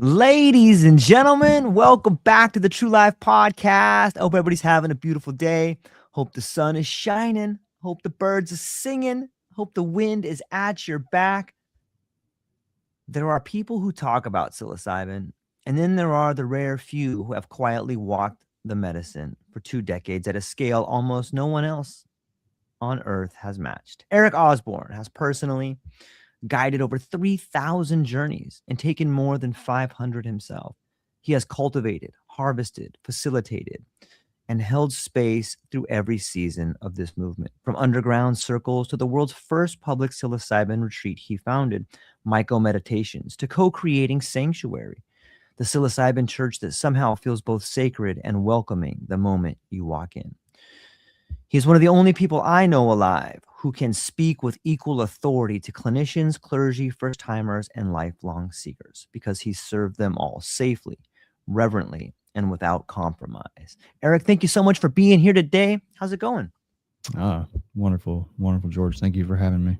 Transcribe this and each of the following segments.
Ladies and gentlemen, welcome back to the True Life Podcast. I hope everybody's having a beautiful day. Hope the sun is shining. Hope the birds are singing. Hope the wind is at your back. There are people who talk about psilocybin, and then there are the rare few who have quietly walked the medicine for 2 decades at a scale almost no one else on earth has matched. Eric Osborne has personally guided over 3,000 journeys and taken more than 500 himself. He has cultivated, harvested, facilitated, and held space through every season of this movement. From underground circles to the world's first public psilocybin retreat he founded, MycoMeditations, to co-creating Psanctuary, the psilocybin church that somehow feels both sacred and welcoming the moment you walk in. He's one of the only people I know alive who can speak with equal authority to clinicians, clergy, first-timers, and lifelong seekers because he served them all safely, reverently, and without compromise. Eric, thank you so much for being here today. How's it going? Wonderful, wonderful, George. Thank you for having me.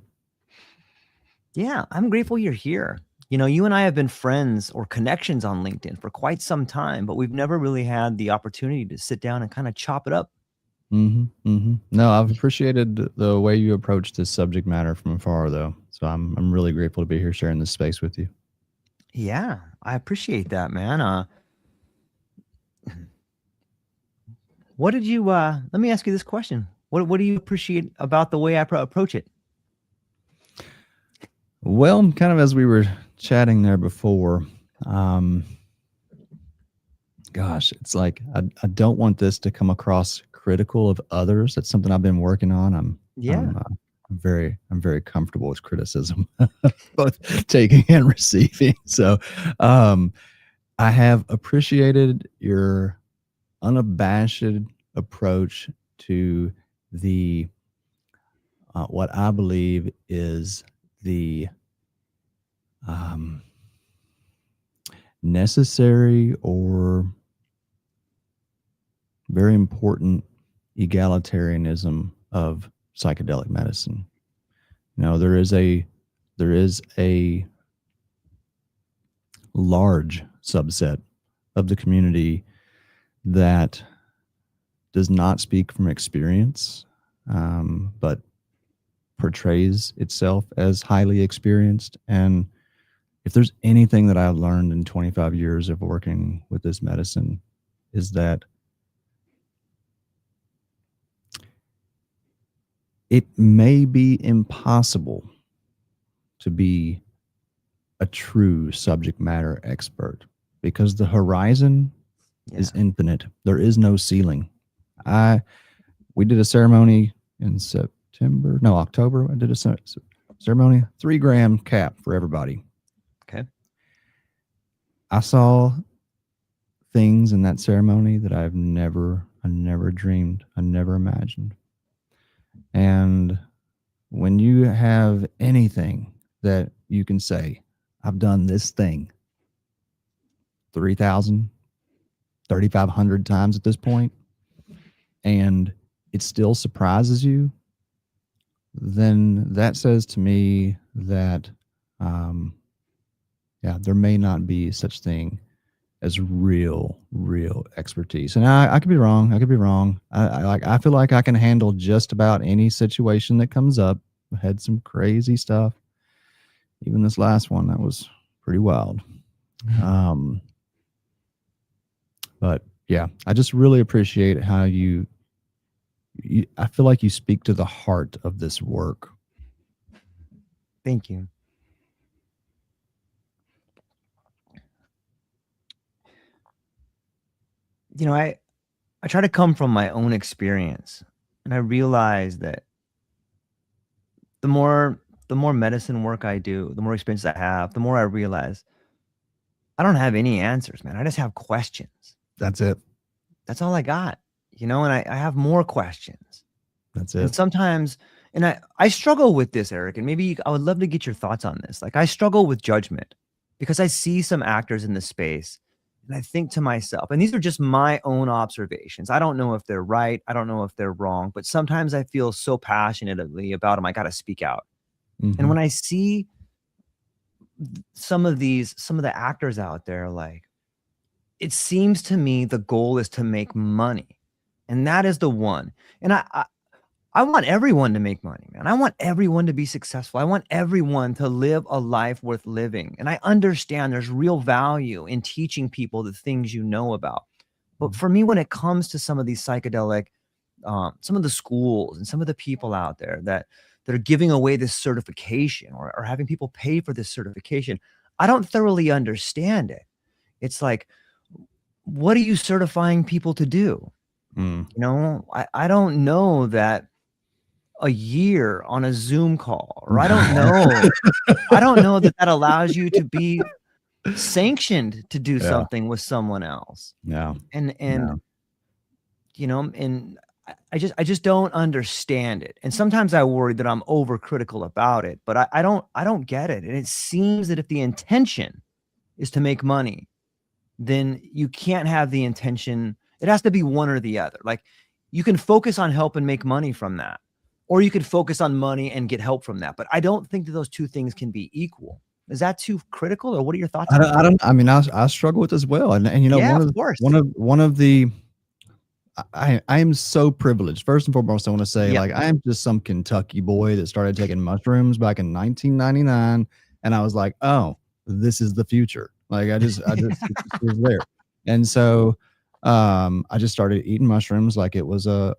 Yeah, I'm grateful you're here. You know, you and I have been friends or connections on LinkedIn for quite some time, but we've never really had the opportunity to sit down and kind of chop it up. No, I've appreciated the way you approach this subject matter from afar, though. So I'm really grateful to be here sharing this space with you. Yeah, I appreciate that, man. What did you? Let me ask you this question. What do you appreciate about the way I approach it? Well, kind of as we were chatting there before, gosh, it's like I don't want this to come across critical of others. That's something I've been working on. I'm very comfortable with criticism, both taking and receiving. So I have appreciated your unabashed approach to the what I believe is the necessary or very important egalitarianism of psychedelic medicine. You know, there is a large subset of the community that does not speak from experience, but portrays itself as highly experienced. And if there's anything that I've learned in 25 years of working with this medicine, is that it may be impossible to be a true subject matter expert because the horizon is infinite. There is no ceiling. We did a ceremony in October. I did a ceremony, 3 gram cap for everybody. Okay. I saw things in that ceremony that I never dreamed, I never imagined. And when you have anything that you can say, I've done this thing 3,000, 3,500 times at this point, and it still surprises you, then that says to me that, there may not be such thing as real expertise. And I could be wrong. I feel like I can handle just about any situation that comes up. I had some crazy stuff. Even this last one, that was pretty wild. But yeah, I just really appreciate how I feel like you speak to the heart of this work. Thank you. You know, I try to come from my own experience, and I realize that the more medicine work I do, the more experience I have, the more I realize I don't have any answers, man. I just have questions. That's it. That's all I got, you know, and I have more questions. That's it. And sometimes, and I struggle with this, Eric, and maybe I would love to get your thoughts on this. Like, I struggle with judgment because I see some actors in this space and I think to myself, and these are just my own observations. I don't know if they're right. I don't know if they're wrong, but sometimes I feel so passionately about them. I got to speak out. And when I see some of the actors out there, like, it seems to me the goal is to make money, and that is the one. And I want everyone to make money, man. I want everyone to be successful. I want everyone to live a life worth living. And I understand there's real value in teaching people the things you know about. But for me, when it comes to some of these psychedelic, some of the schools and some of the people out there that are giving away this certification, or having people pay for this certification, I don't thoroughly understand it. It's like, what are you certifying people to do? You know, I don't know that a year on a Zoom call, or I don't know that allows you to be sanctioned to do something with someone else. Yeah. And you know, and I just don't understand it. And sometimes I worry that I'm overcritical about it, but I don't get it. And it seems that if the intention is to make money, then you can't have the intention. It has to be one or the other. Like, you can focus on help and make money from that, or you could focus on money and get help from that. But I don't think that those two things can be equal. Is that too critical, or what are your thoughts? I mean, I struggle with this as well. And you know, yeah, of course. one of the, I am so privileged. First and foremost, I want to say, like, I am just some Kentucky boy that started taking mushrooms back in 1999. And I was like, oh, this is the future. Like, I just it was there. And so, I just started eating mushrooms like it was a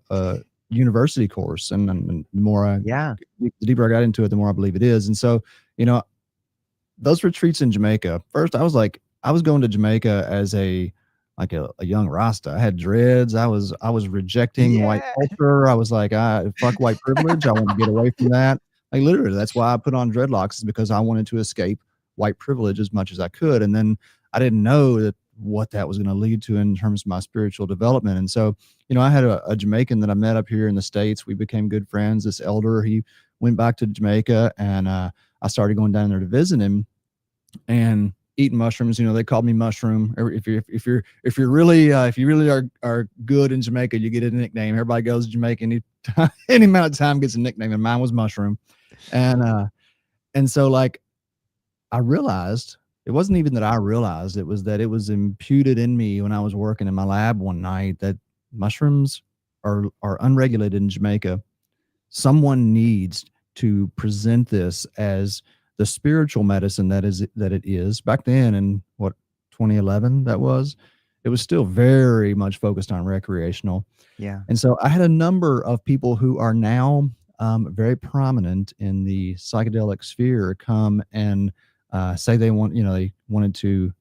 university course. And the more the deeper I got into it, the more I believe it is. And so, you know, those retreats in Jamaica, first, I was going to Jamaica as a young Rasta. I had dreads. I was rejecting white culture. I was like, fuck white privilege. I want to get away from that. Like, literally, that's why I put on dreadlocks, is because I wanted to escape white privilege as much as I could. And then I didn't know what that was going to lead to in terms of my spiritual development. And so, you know, I had a Jamaican that I met up here in the States. We became good friends. This elder, he went back to Jamaica, and I started going down there to visit him and eating mushrooms. You know, they called me Mushroom. If you really are good in Jamaica, you get a nickname. Everybody goes to Jamaica any amount of time gets a nickname, and mine was Mushroom. And so, like, I realized, it wasn't even that I realized, it was that it was imputed in me when I was working in my lab one night, that mushrooms are unregulated in Jamaica. Someone needs to present this as the spiritual medicine that it is. Back then, in 2011, it was still very much focused on recreational. Yeah. And so I had a number of people who are now very prominent in the psychedelic sphere come and say they wanted to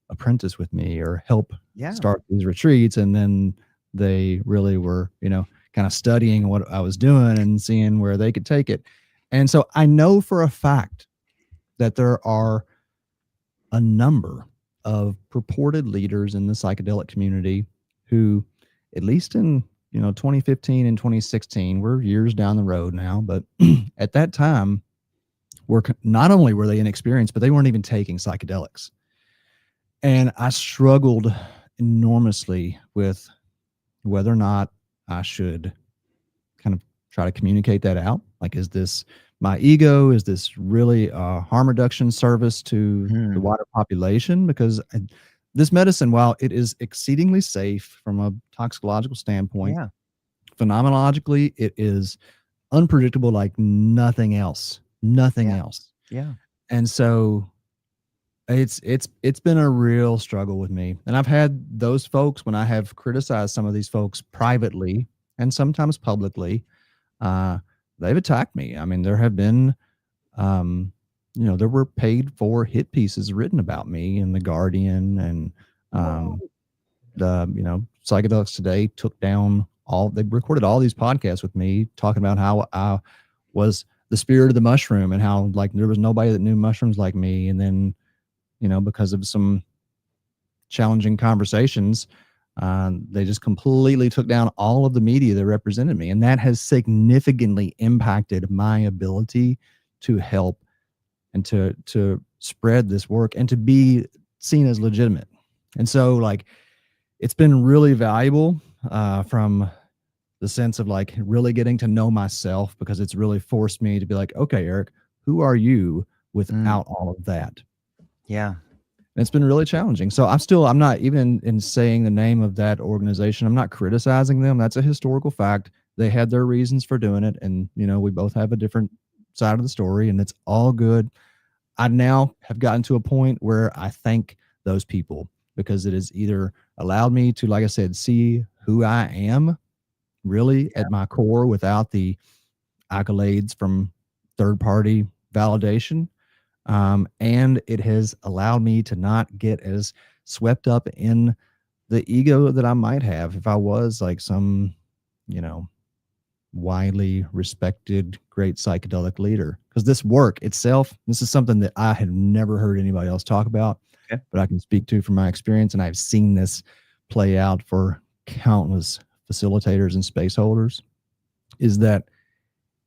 apprentice with me or help start these retreats. And then they really were, you know, kind of studying what I was doing and seeing where they could take it. And so I know for a fact that there are a number of purported leaders in the psychedelic community who, at least in 2015 and 2016, we're years down the road now, but at that time, not only were they inexperienced, but they weren't even taking psychedelics. And I struggled enormously with whether or not I should kind of try to communicate that out. Like, is this my ego? Is this really a harm reduction service to the wider population? Because this medicine, while it is exceedingly safe from a toxicological standpoint, phenomenologically, it is unpredictable like nothing else. Nothing else. Yeah. And so it's been a real struggle with me. And I've had those folks, when I have criticized some of these folks privately and sometimes publicly, they've attacked me. I mean, there have been, there were paid for hit pieces written about me in The Guardian, and Psychedelics Today took down they recorded all these podcasts with me talking about how I was the spirit of the mushroom and how, like, there was nobody that knew mushrooms like me. And then, because of some challenging conversations, they just completely took down all of the media that represented me. And that has significantly impacted my ability to help and to spread this work and to be seen as legitimate. And so, like, it's been really valuable from the sense of, like, really getting to know myself, because it's really forced me to be like, okay, Eric, who are you without all of that. Yeah. And it's been really challenging. So I'm not even in saying the name of that organization. I'm not criticizing them. That's a historical fact. They had their reasons for doing it. And, we both have a different side of the story, and it's all good. I now have gotten to a point where I thank those people, because it has either allowed me to, like I said, see who I am really at my core without the accolades from third party validation. And it has allowed me to not get as swept up in the ego that I might have if I was like some, widely respected great psychedelic leader. Because this work itself, this is something that I had never heard anybody else talk about, but I can speak to from my experience. And I've seen this play out for countless facilitators and space holders, is that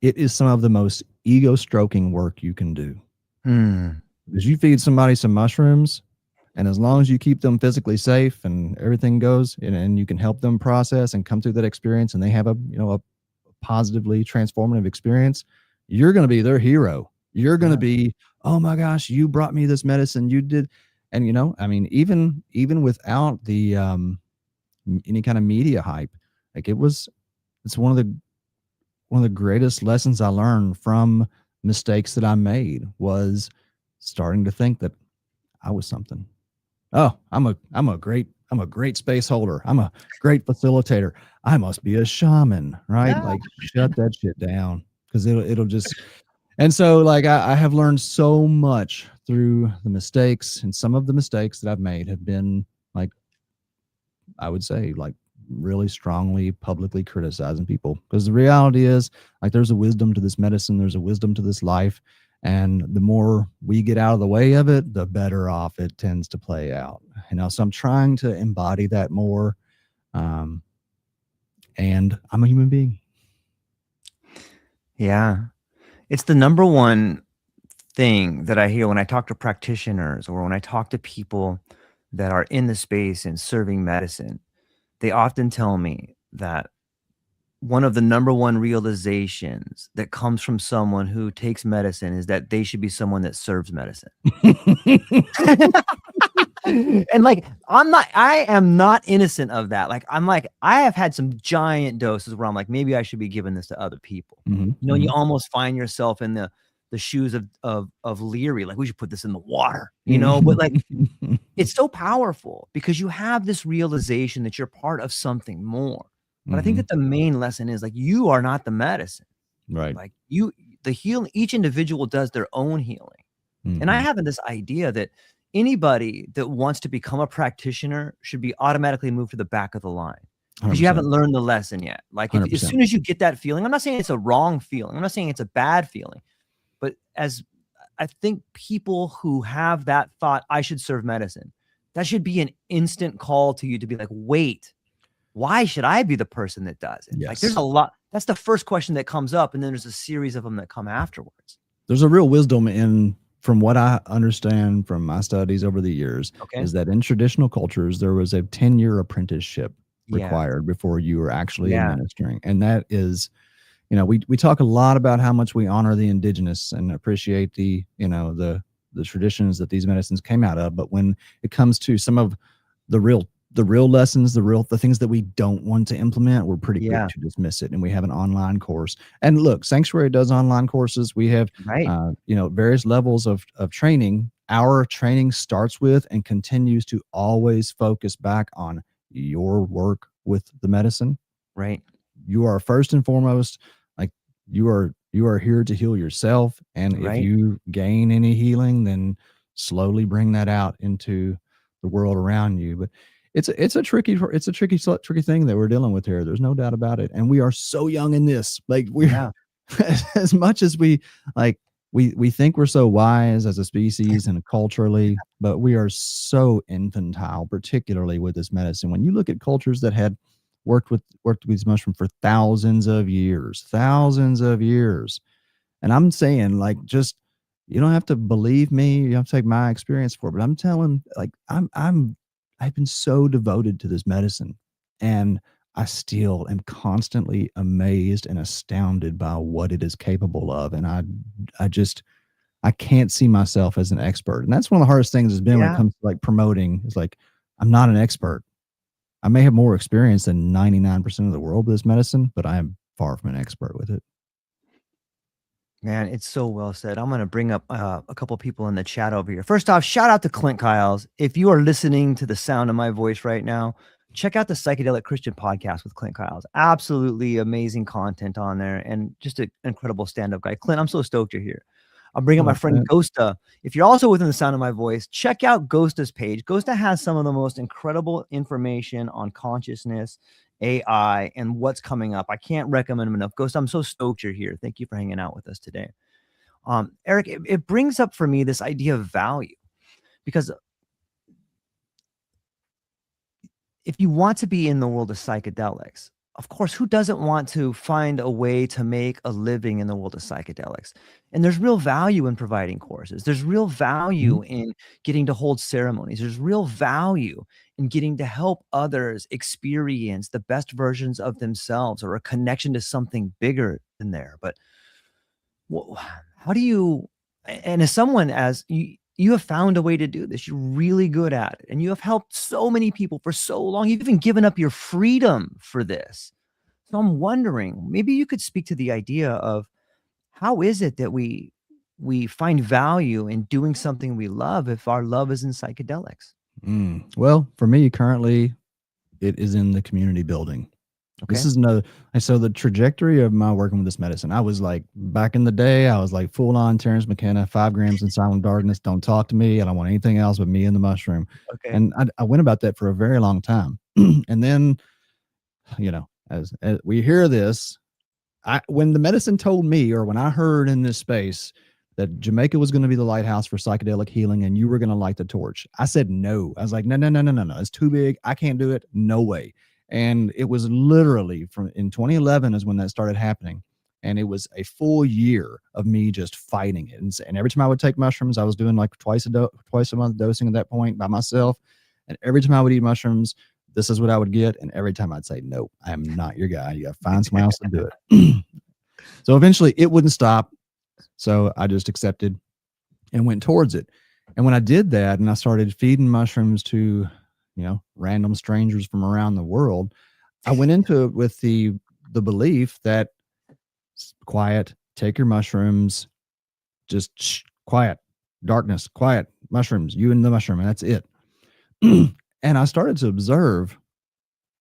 it is some of the most ego stroking work you can do. Because you feed somebody some mushrooms, and as long as you keep them physically safe and everything goes, and you can help them process and come through that experience, and they have a positively transformative experience, you're going to be their hero. You're going to be, oh my gosh, you brought me this medicine, you did. And even without the any kind of media hype, like it's one of the greatest lessons I learned from mistakes that I made was starting to think that I was something. Oh, I'm a great space holder. I'm a great facilitator. I must be a shaman, right? Yeah. Like, shut that shit down, because it'll just. And so, like, I have learned so much through the mistakes, and some of the mistakes that I've made have been, like, I would say, like, really strongly publicly criticizing people, because the reality is, like, there's a wisdom to this medicine, there's a wisdom to this life, and the more we get out of the way of it, the better off it tends to play out. So I'm trying to embody that more, and I'm a human being. Yeah. It's the number one thing that I hear when I talk to practitioners, or when I talk to people that are in the space and serving medicine. They often tell me that one of the number one realizations that comes from someone who takes medicine is that they should be someone that serves medicine. And like, I am not innocent of that. Like, I have had some giant doses where I'm like, maybe I should be giving this to other people. You almost find yourself in the shoes of Leary. Like, we should put this in the water, but like, it's so powerful because you have this realization that you're part of something more. But I think that the main lesson is, like, you are not the medicine, right? Like, the healing, each individual does their own healing. And I have this idea that anybody that wants to become a practitioner should be automatically moved to the back of the line, because you haven't learned the lesson yet. Like, as soon as you get that feeling, I'm not saying it's a wrong feeling, I'm not saying it's a bad feeling, but as I think people who have that thought, I should serve medicine, that should be an instant call to you to be like, wait, why should I be the person that does it? Like, there's a lot. That's the first question that comes up, and then there's a series of them that come afterwards. There's a real wisdom from what I understand from my studies over the years, is that in traditional cultures, there was a 10-year apprenticeship required before you were actually administering. And that is, we talk a lot about how much we honor the indigenous and appreciate the traditions that these medicines came out of. But when it comes to some of the real lessons, the things that we don't want to implement, we're pretty quick to dismiss it. And we have an online course. And look, Psanctuary does online courses. We have, various levels of training. Our training starts with and continues to always focus back on your work with the medicine. Right. You are first and foremost, like, you are here to heal yourself. And if you gain any healing, then slowly bring that out into the world around you. But it's a tricky thing that we're dealing with here. There's no doubt about it. And we are so young in this. Like, we're as much as we think we're so wise as a species and culturally, but we are so infantile, particularly with this medicine. When you look at cultures that had worked with these mushrooms for thousands of years, and I'm saying, like, just, you don't have to believe me, you have to take my experience for it, but I'm telling, like, I've been so devoted to this medicine, and I still am constantly amazed and astounded by what it is capable of. And I just, I can't see myself as an expert. And that's one of the hardest things has been when it Yeah. comes to like promoting, is like, I'm not an expert. I may have more experience than 99% of the world with this medicine, but I am far from an expert with it. Man, it's so well said. I'm going to bring up a couple people in the chat over here. First off, shout out to Clint Kyles. If you are listening to the sound of my voice right now, check out the Psychedelic Christian podcast with Clint Kyles. Absolutely amazing content on there and just an incredible stand up guy. Clint, I'm so stoked you're here. I'll bring up my friend Ghosta. If you're also within the sound of my voice, check out Ghosta's page. Ghosta has some of the most incredible information on consciousness, AI, and what's coming up. I can't recommend him enough. Ghost, I'm so stoked you're here. Thank you for hanging out with us today. Eric, it brings up for me this idea of value, because if you want to be in the world of psychedelics, of course, who doesn't want to find a way to make a living in the world of psychedelics? And there's real value in providing courses. There's real value in getting to hold ceremonies. There's real value in getting to help others experience the best versions of themselves or a connection to something bigger than there. But how do you, and as someone as you have found a way to do this, you're really good at it, and you have helped so many people for so long. You've even given up your freedom for this. So I'm wondering, maybe you could speak to the idea of how is it that we find value in doing something we love if our love is in psychedelics? Well, for me currently, it is in the community building. This Okay. is another. And so the trajectory of my working with this medicine, I was like, back in the day, I was like full on Terrence McKenna, 5 grams in silent darkness. Don't talk to me. I don't want anything else but me and the mushroom. Okay. And I went about that for a very long time. And then, as we hear this, when the medicine told me, or when I heard in this space that Jamaica was going to be the lighthouse for psychedelic healing and you were going to light the torch, I said no. I was like, no, no, no, no, no, no. It's too big. I can't do it. No way. And it was literally from in 2011 is when that started happening. And it was a full year of me just fighting it. And every time I would take mushrooms, I was doing like twice a month dosing at that point by myself. And every time I would eat mushrooms, this is what I would get. And every time I'd say, nope, I am not your guy. You got to find someone else to do it. So eventually it wouldn't stop. So I just accepted and went towards it. And when I did that and I started feeding mushrooms to, random strangers from around the world, I went into it with the belief that quiet, take your mushrooms, just quiet, darkness, quiet, mushrooms, you and the mushroom, and that's it. And I started to observe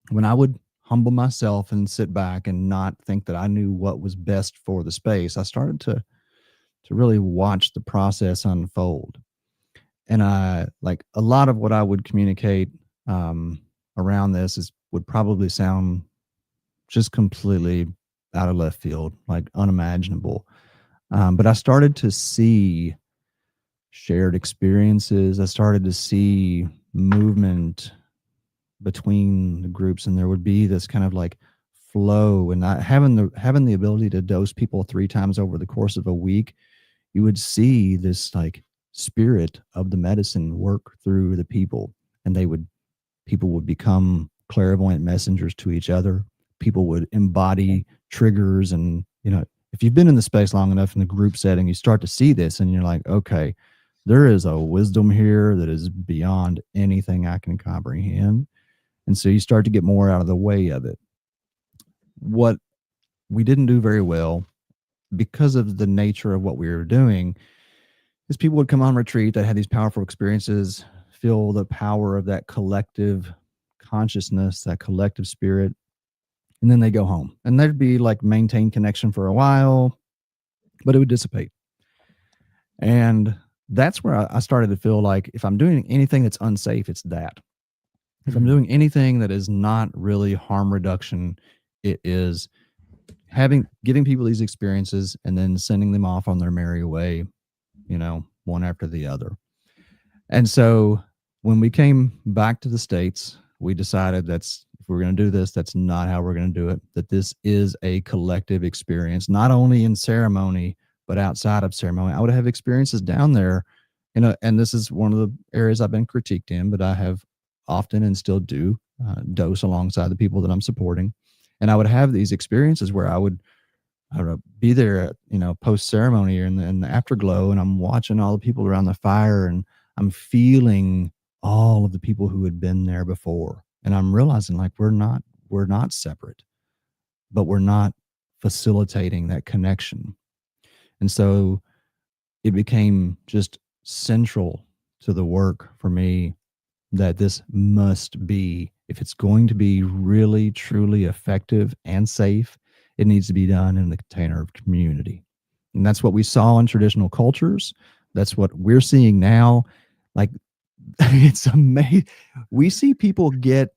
when I would humble myself and sit back and not think that I knew what was best for the space. I started to really watch the process unfold. And I like a lot of what I would communicate around this would probably sound just completely out of left field, like unimaginable. But I started to see shared experiences. I started to see movement between the groups, and there would be this kind of like flow, and not having the ability to dose people 3 times over the course of a week. You would see this like spirit of the medicine work through the people, and people would become clairvoyant messengers to each other. People would embody triggers, and if you've been in the space long enough in the group setting, you start to see this and you're like, okay, there is a wisdom here that is beyond anything I can comprehend. And so you start to get more out of the way of it. What we didn't do very well, because of the nature of what we were doing, is people would come on retreat that had these powerful experiences, feel the power of that collective consciousness, that collective spirit, and then they go home. And there'd be like maintain connection for a while, but it would dissipate. And that's where I started to feel like if I'm doing anything that's unsafe, it's that. If I'm doing anything that is not really harm reduction, it is giving people these experiences and then sending them off on their merry way, one after the other. And so when we came back to the States, we decided if we're going to do this, that's not how we're going to do it, that this is a collective experience, not only in ceremony, but outside of ceremony. I would have experiences down there, and this is one of the areas I've been critiqued in, but I have often and still do dose alongside the people that I'm supporting. And I would have these experiences where I would I don't know, be there at, post ceremony or in the afterglow, and I'm watching all the people around the fire, and I'm feeling all of the people who had been there before. And I'm realizing like we're not separate, but we're not facilitating that connection. And so it became just central to the work for me that this must be, if it's going to be really, truly effective and safe, it needs to be done in the container of community. And that's what we saw in traditional cultures. That's what we're seeing now. Like, it's amazing. We see people get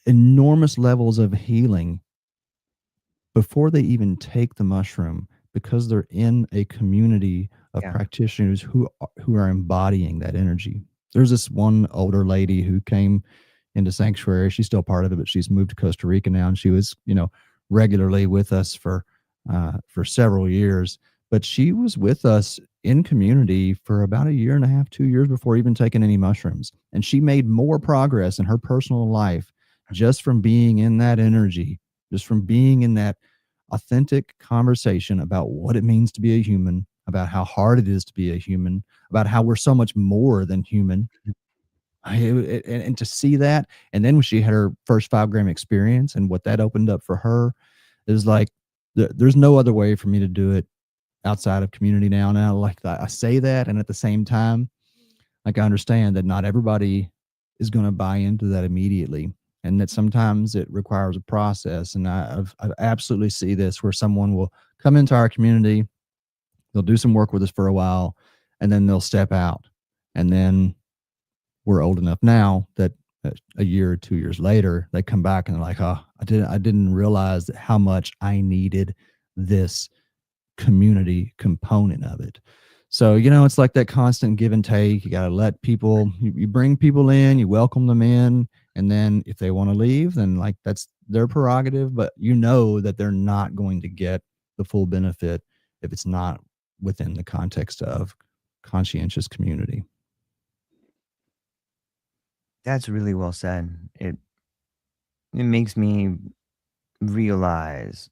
enormous levels of healing before they even take the mushroom because they're in a community of Yeah. practitioners who are embodying that energy. There's this one older lady who came into Psanctuary. She's still part of it, but she's moved to Costa Rica now, and she was, regularly with us for several years. But she was with us in community for about a year and a half, 2 years before even taking any mushrooms, and she made more progress in her personal life just from being in that energy, just from being in that authentic conversation about what it means to be a human, about how hard it is to be a human, about how we're so much more than human. And to see that, and then when she had her first 5 gram experience and what that opened up for her, is like there's no other way for me to do it outside of community now. Like I say that, and at the same time, like I understand that not everybody is going to buy into that immediately, and that sometimes it requires a process. And I absolutely see this where someone will come into our community, they'll do some work with us for a while, and then they'll step out, and then we're old enough now that a year or 2 years later, they come back and they're like, oh, I didn't realize that how much I needed this community component of it. So, it's like that constant give and take. You got to let people, you bring people in, you welcome them in. And then if they want to leave, then like that's their prerogative, but that they're not going to get the full benefit if it's not within the context of conscientious community. That's really well said. It makes me realize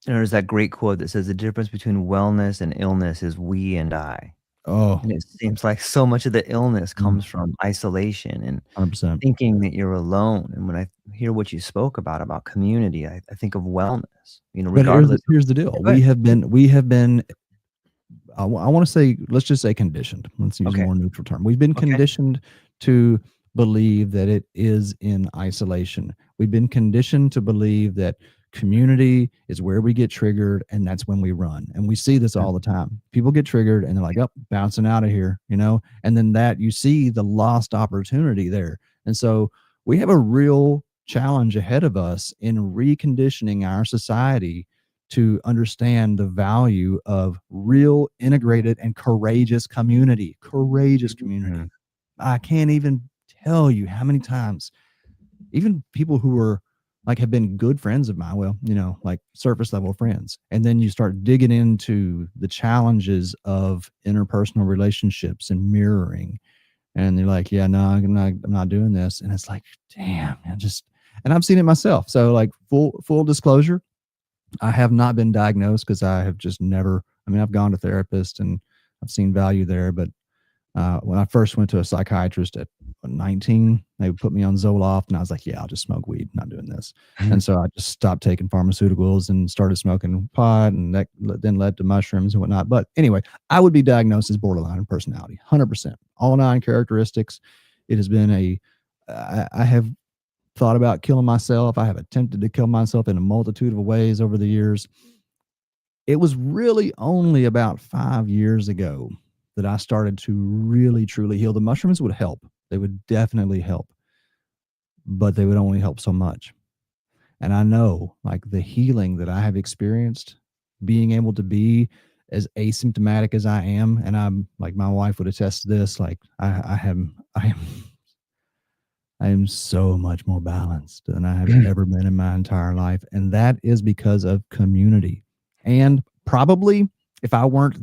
there's that great quote that says the difference between wellness and illness is we and I. Oh, And it seems like so much of the illness comes 100%. from isolation and 100%. thinking that you're alone. And when I hear what you spoke about community, I think of wellness, But regardless of. here's the deal. Yeah, go We ahead. have been I want to say, let's just say conditioned. Let's use a Okay. more neutral term. We've been Okay. conditioned to believe that it is in isolation. We've been conditioned to believe that community is where we get triggered, and that's when we run. And we see this all the time. People get triggered and they're like, oh, bouncing out of here, and then that you see the lost opportunity there. And so we have a real challenge ahead of us in reconditioning our society to understand the value of real, integrated, and courageous community. Courageous Mhm. community. I can't even tell you how many times, even people who are like have been good friends of mine, well, like surface level friends, and then you start digging into the challenges of interpersonal relationships and mirroring, and they're like, yeah, no, I'm not doing this. And it's like, damn, and I've seen it myself. So like full disclosure, I have not been diagnosed because I have just never. I mean, I've gone to therapists and I've seen value there, but when I first went to a psychiatrist at 19, they would put me on Zoloft, and I was like, "Yeah, I'll just smoke weed. Not doing this." And so I just stopped taking pharmaceuticals and started smoking pot, and that then led to mushrooms and whatnot. But anyway, I would be diagnosed as borderline personality, 100%, all 9 characteristics. It has been I have thought about killing myself. I have attempted to kill myself in a multitude of ways over the years. It was really only about 5 years ago that I started to really, truly heal. The mushrooms would help. They would definitely help, but they would only help so much. And I know like the healing that I have experienced, being able to be as asymptomatic as I am, and I'm like, my wife would attest to this. Like I am so much more balanced than I have ever been in my entire life. And that is because of community. And probably if I weren't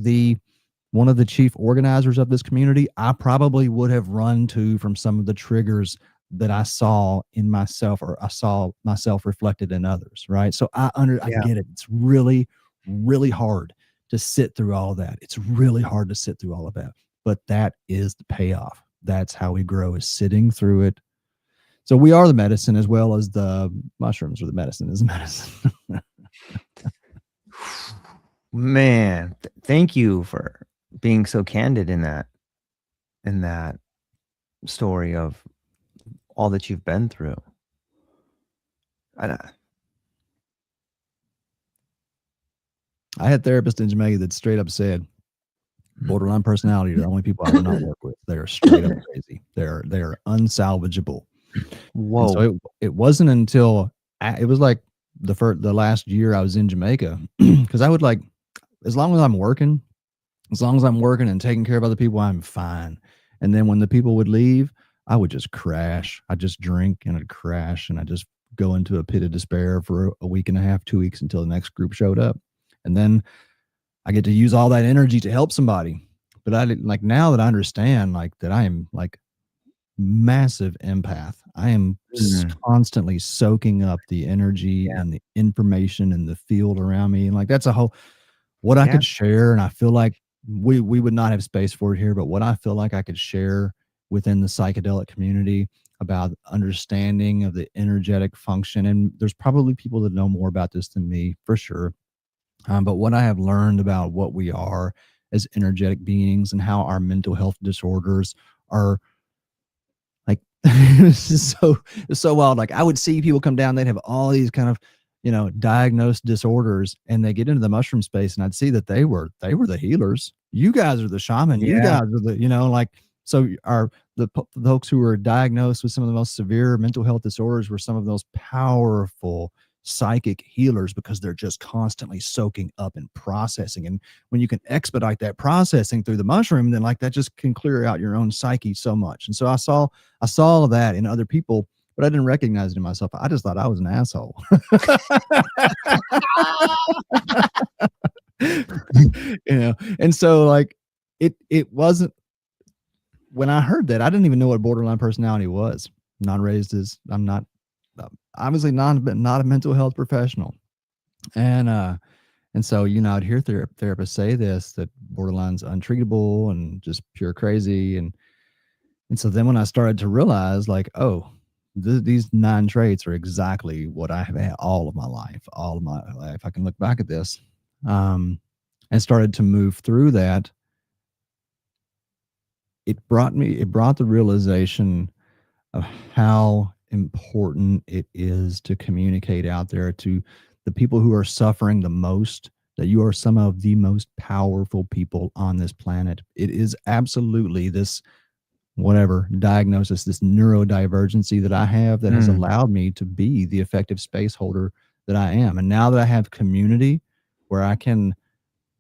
one of the chief organizers of this community, I probably would have run to from some of the triggers that I saw in myself, or I saw myself reflected in others, right? So I Yeah. get it. It's really, really hard to sit through all of that. It's really hard to sit through all of that. But that is the payoff. That's how we grow, is sitting through it. So we are the medicine, as well as the mushrooms are the medicine is medicine. Man, thank you for being so candid in that story of all that you've been through. I, I had therapists in Jamaica that straight up said, borderline personality are the only people I will not work with. They are straight up crazy. They are unsalvageable. And so Whoa. it wasn't until it was like the last year I was in Jamaica, because I would like, as long as I'm working and taking care of other people, I'm fine. And then when the people would leave, I would just crash. I'd just drink and I'd crash, and I'd just go into a pit of despair for a week and a half, 2 weeks, until the next group showed up. And then I get to use all that energy to help somebody. But I didn't, like, now that I understand, like, that I am like massive empath. I am Mm, constantly soaking up the energy yeah. and the information and the field around me. And like, that's a whole, what I Yeah. could share. And I feel like we would not have space for it here, but what I feel like I could share within the psychedelic community about understanding of the energetic function. And there's probably people that know more about this than me, for sure. But what I have learned about what we are as energetic beings, and how our mental health disorders are like, it's so wild. Like, I would see people come down, they'd have all these kind of, diagnosed disorders, and they get into the mushroom space, and I'd see that they were the healers. You guys are the shaman. You Yeah. guys are the, like, so our the folks who were diagnosed with some of the most severe mental health disorders were some of those powerful psychic healers, because they're just constantly soaking up and processing. And when you can expedite that processing through the mushroom, then like that just can clear out your own psyche so much. And so I saw all of that in other people, but I didn't recognize it in myself. I just thought I was an asshole. And so like it wasn't, when I heard that, I didn't even know what borderline personality was. Not raised as, I'm not, obviously not a mental health professional. And so, I'd hear therapists say this, that borderline's untreatable and just pure crazy. And so then when I started to realize, like, oh, these 9 traits are exactly what I have had all of my life, I can look back at this, and started to move through that. It brought the realization of how important it is to communicate out there to the people who are suffering the most, that you are some of the most powerful people on this planet. It is absolutely this, whatever diagnosis, this neurodivergency that I have, that has Mm, allowed me to be the effective space holder that I am. And now that I have community where I can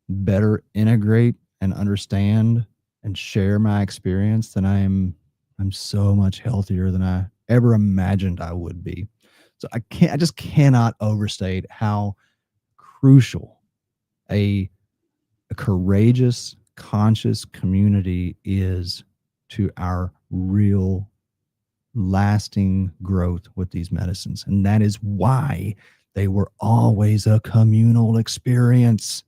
better integrate and understand and share my experience, then I'm so much healthier than I ever imagined I would be. So I just cannot overstate how crucial a courageous, conscious community is to our real lasting growth with these medicines. And that is why they were always a communal experience.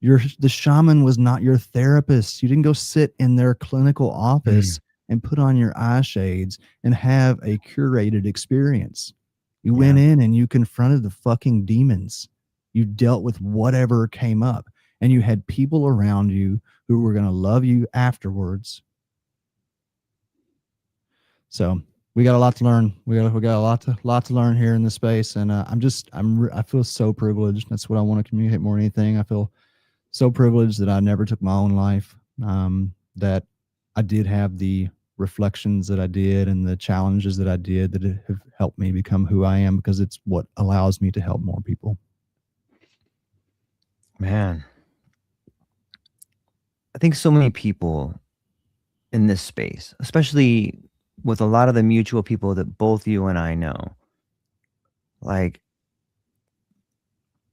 The shaman was not your therapist. You didn't go sit in their clinical mm, office and put on your eye shades and have a curated experience. You went yeah. in and you confronted the fucking demons. You dealt with whatever came up, and you had people around you who were going to love you afterwards. So we got a lot to learn. We got a lot to learn here in this space, and I feel so privileged. That's what I want to communicate more than anything. I feel so privileged that I never took my own life. That I did have the reflections that I did and the challenges that I did, that have helped me become who I am, because it's what allows me to help more people. Man, I think so many people in this space, especially with a lot of the mutual people that both you and I know, like,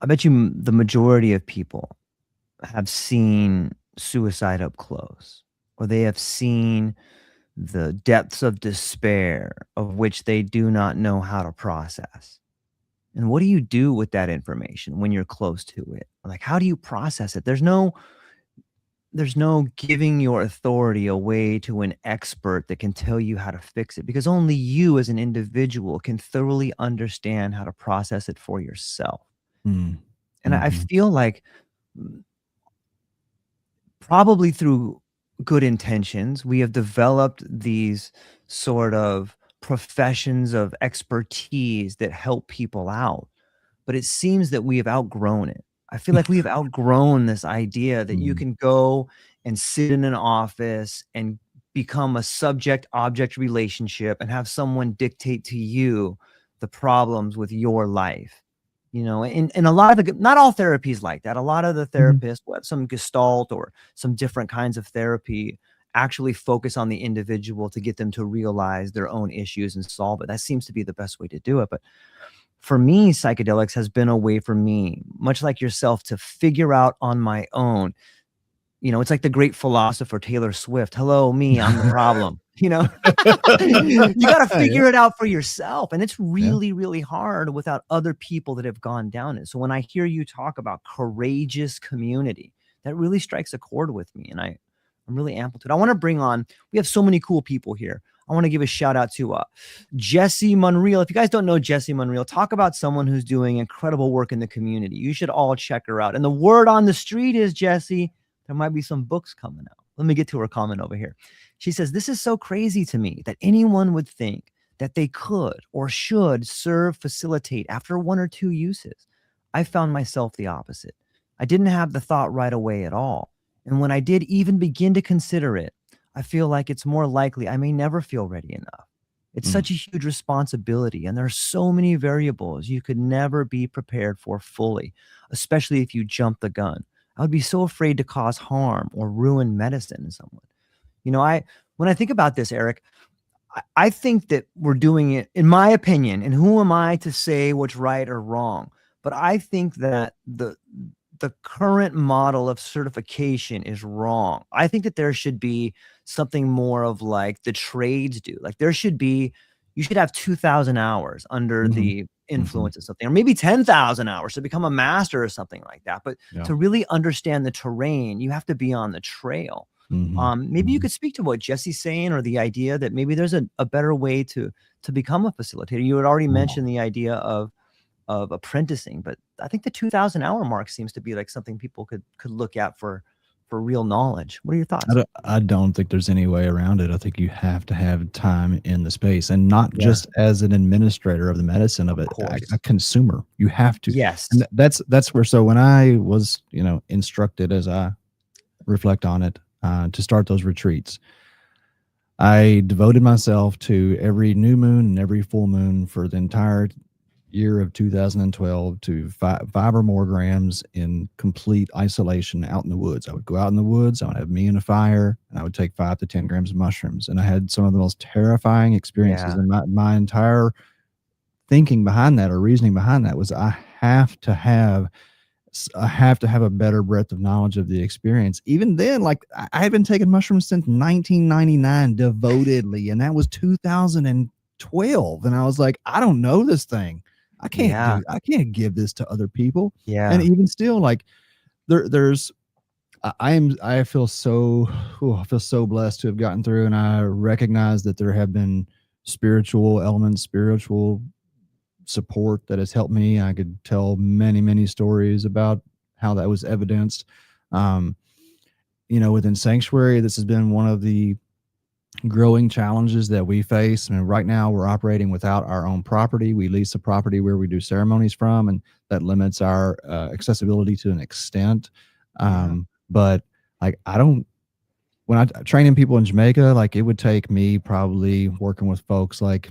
I bet you the majority of people have seen suicide up close, or they have seen the depths of despair of which they do not know how to process. And what do you do with that information when you're close to it? Like, how do you process it? There's no giving your authority away to an expert that can tell you how to fix it, because only you as an individual can thoroughly understand how to process it for yourself. Mm. And I Mhm. feel like, probably through good intentions, we have developed these sort of professions of expertise that help people out. But it seems that we have outgrown it. I feel like we have outgrown this idea that you Mm. can go and sit in an office and become a subject object relationship and have someone dictate to you the problems with your life. And a lot of not all therapy is like that. A lot of the Mhm. therapists, some Gestalt or some different kinds of therapy, actually focus on the individual to get them to realize their own issues and solve it. That seems to be the best way to do it. But for me, psychedelics has been a way for me, much like yourself, to figure out on my own. It's like the great philosopher Taylor Swift. Hello, me, I'm the problem. You got to Yeah, figure it out for yourself. And it's yeah. really, really hard without other people that have gone down it. So when I hear you talk about courageous community, that really strikes a chord with me. And I'm really amplitude. I want to bring on, we have so many cool people here. I want to give a shout out to Jesse Monreal. If you guys don't know Jesse Monreal, talk about someone who's doing incredible work in the community. You should all check her out. And the word on the street is, Jesse, there might be some books coming out. Let me get to her comment over here. She says, "This is so crazy to me that anyone would think that they could or should serve, facilitate after one or two uses. I found myself the opposite. I didn't have the thought right away at all. And when I did even begin to consider it, I feel like it's more likely I may never feel ready enough. It's Mm. such a huge responsibility, and there are so many variables you could never be prepared for fully, especially if you jump the gun. I would be so afraid to cause harm or ruin medicine in someone." When I think about this, Eric, I think that we're doing it, in my opinion, and who am I to say what's right or wrong? But I think that the current model of certification is wrong. I think that there should be something more of like the trades do. Like you should have 2,000 hours under Mhm. the Mhm. influence of something, or maybe 10,000 hours to become a master or something like that. But Yeah. to really understand the terrain, you have to be on the trail. Mhm. Maybe you Mhm. could speak to what Jesse's saying, or the idea that maybe there's a better way to become a facilitator. You had already mentioned the idea of apprenticing, but I think the 2,000-hour mark seems to be like something people could look at for real knowledge. What are your thoughts? I don't think there's any way around it. I think you have to have time in the space, and not Yeah, just as an administrator of the medicine of of it, a course. consumer. You have to. And Yes. that's where, so when I was, instructed, as I reflect on it, to start those retreats, I devoted myself to every new moon and every full moon for the entire year of 2012 to five or more grams in complete isolation out in the woods. I would go out in the woods, I would have me and a fire, and I would take 5 to 10 grams of mushrooms. And I had some of the most terrifying experiences. Yeah. And my entire thinking behind that, or reasoning behind that, was I have to have a better breadth of knowledge of the experience. Even then, like, I had been taking mushrooms since 1999 devotedly, and that was 2012. And I was like, I don't know this thing. Yeah. I can't give this to other people. And Yeah. even still, like, there's, I feel so blessed to have gotten through. And I recognize that there have been spiritual elements, spiritual support that has helped me. I could tell many, many stories about how that was evidenced. Um, within Sanctuary, this has been one of the growing challenges that we face. I mean, right now we're operating without our own property. We lease a property where we do ceremonies from, and that limits our accessibility to an extent. Yeah. But like, when I training people in Jamaica, like, it would take me probably working with folks, like,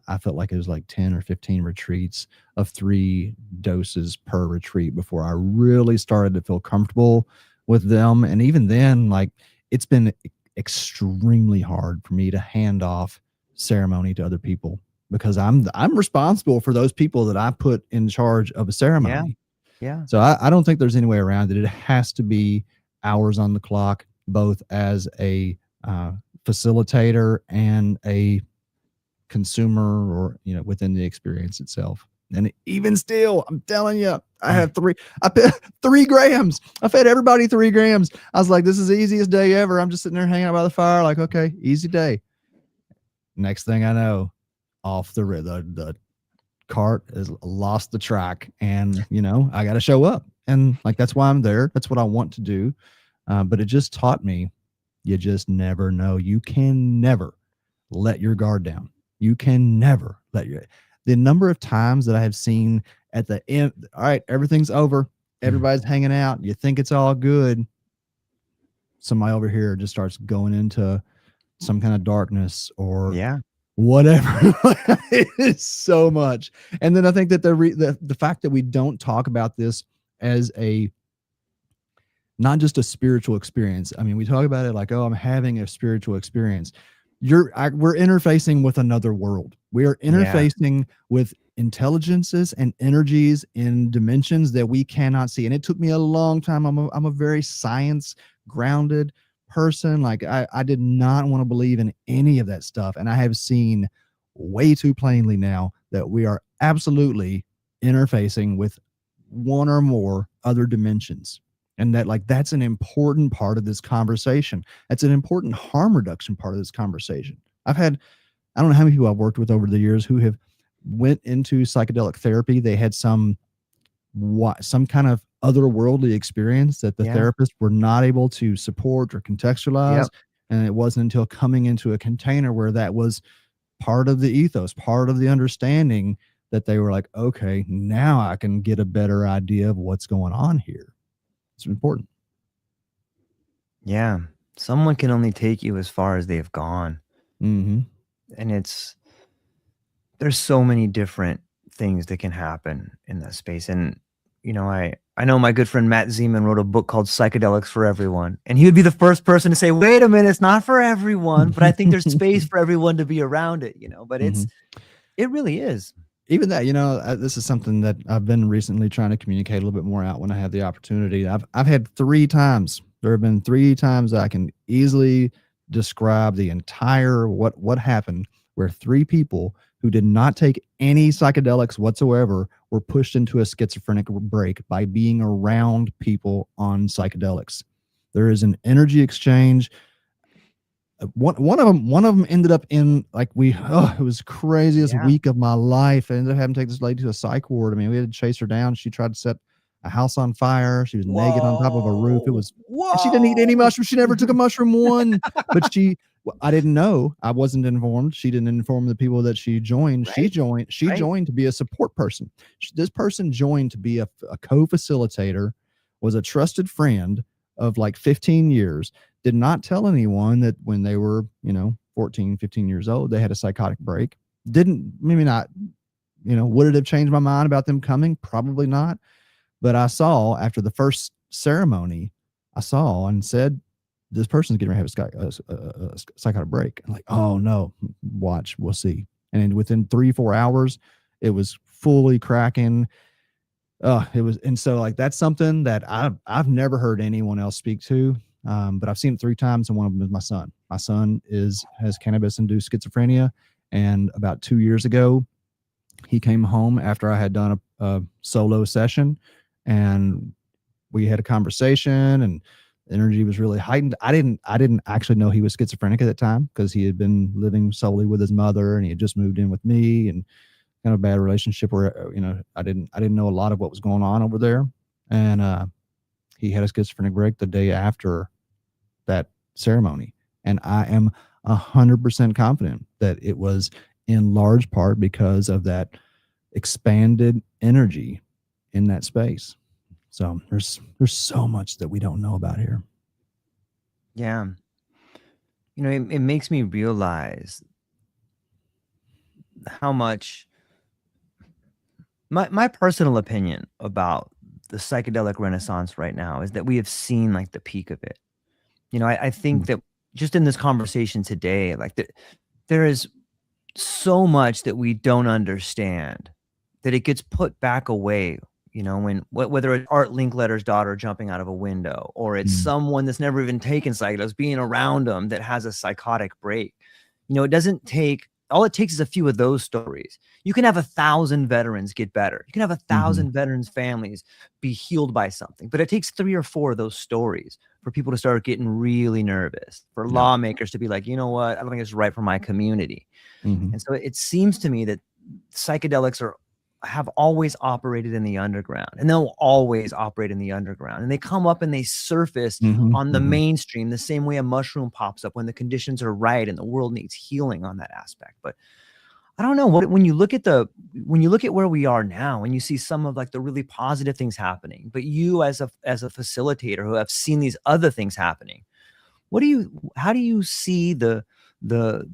I felt like it was like 10 or 15 retreats of 3 doses per retreat before I really started to feel comfortable with them. And even then, like, it's been extremely hard for me to hand off ceremony to other people, because I'm responsible for those people that I put in charge of a Yeah. ceremony. Yeah. So I don't think there's any way around it. It has to be hours on the clock, both as a facilitator and a consumer, or within the experience itself. And even still, I'm telling you, I fed 3 grams. I fed everybody 3 grams. I was like, this is the easiest day ever. I'm just sitting there hanging out by the fire, like, okay, easy day. Next thing I know, off the cart has lost the track, and I got to show up, and like that's why I'm there. That's what I want to do. But it just taught me, you just never know. You can never let your guard down. You can never the number of times that I have seen at the end, all right, everything's over, everybody's hanging out, you think it's all good, somebody over here just starts going into some kind of darkness or whatever. It is so much. And then I think that the fact that we don't talk about this as not just a spiritual experience. I mean, we talk about it like, oh, I'm having a spiritual experience. We're interfacing with another world. We are interfacing with intelligences and energies in dimensions that we cannot see. And it took me a long time. I'm a very science grounded person. Like I did not want to believe in any of that stuff. And I have seen way too plainly now that we are absolutely interfacing with one or more other dimensions. And that's an important part of this conversation. That's an important harm reduction part of this conversation. I don't know how many people I've worked with over the years who have went into psychedelic therapy. They had some kind of otherworldly experience that the therapists were not able to support or contextualize. And it wasn't until coming into a container where that was part of the ethos, part of the understanding, that they were like, okay, now I can get a better idea of what's going on here. It's important. Yeah. Someone can only take you as far as they've gone. Mm-hmm. And there's so many different things that can happen in that space. And, I know my good friend Matt Zeman wrote a book called Psychedelics for Everyone. And he would be the first person to say, wait a minute, it's not for everyone, but I think there's space for everyone to be around it, but it really is. Even that, this is something that I've been recently trying to communicate a little bit more out when I have the opportunity. I've had 3 times. There have been 3 times I can easily describe the entire what happened, where 3 people who did not take any psychedelics whatsoever were pushed into a schizophrenic break by being around people on psychedelics. There is an energy exchange. One of them ended up in it was the craziest week of my life. I ended up having to take this lady to a psych ward. I mean, we had to chase her down. She tried to set a house on fire. She was naked on top of a roof. It was, and she didn't eat any mushrooms. She never took a mushroom one, but I didn't know. I wasn't informed. She didn't inform the people that she joined. Right. She joined to be a support person. This person joined to be a co-facilitator, was a trusted friend of 15 years. Did not tell anyone that when they were, 14, 15 years old, they had a psychotic break. Maybe not, would it have changed my mind about them coming? Probably not. But I saw after the first ceremony, and said, this person's getting ready to have a psychotic break. I'm like, oh no, watch, we'll see. And within 3-4 hours, it was fully cracking. It was, and so that's something that I've never heard anyone else speak to. But I've seen it 3 times, and one of them is my son. My son has cannabis-induced schizophrenia, and about 2 years ago, he came home after I had done a solo session, and we had a conversation, and the energy was really heightened. I didn't actually know he was schizophrenic at that time, because he had been living solely with his mother, and he had just moved in with me, and kind of a bad relationship where I didn't know a lot of what was going on over there, and he had a schizophrenic break the day after that ceremony. And I am 100% confident that it was in large part because of that expanded energy in that space. So there's so much that we don't know about here. Yeah. It makes me realize how much my personal opinion about the psychedelic renaissance right now is that we have seen the peak of it. I think that just in this conversation today, there is so much that we don't understand, that it gets put back away You know, whether it's Art Linkletter's daughter jumping out of a window, or it's someone that's never even taken psychedelics being around them that has a psychotic break. You know, all it takes is a few of those stories. You can have 1,000 veterans get better. You can have 1,000 veterans' families be healed by something, but it takes 3 or 4 of those stories for people to start getting really nervous, for lawmakers to be like, you know what, I don't think it's right for my community. And so it seems to me that psychedelics have always operated in the underground, and they'll always operate in the underground, and they come up and they surface on the mainstream the same way a mushroom pops up when the conditions are right and the world needs healing on that aspect. But I don't know when you look at where we are now, and you see some of like the really positive things happening, but you as a facilitator who have seen these other things happening, how do you see the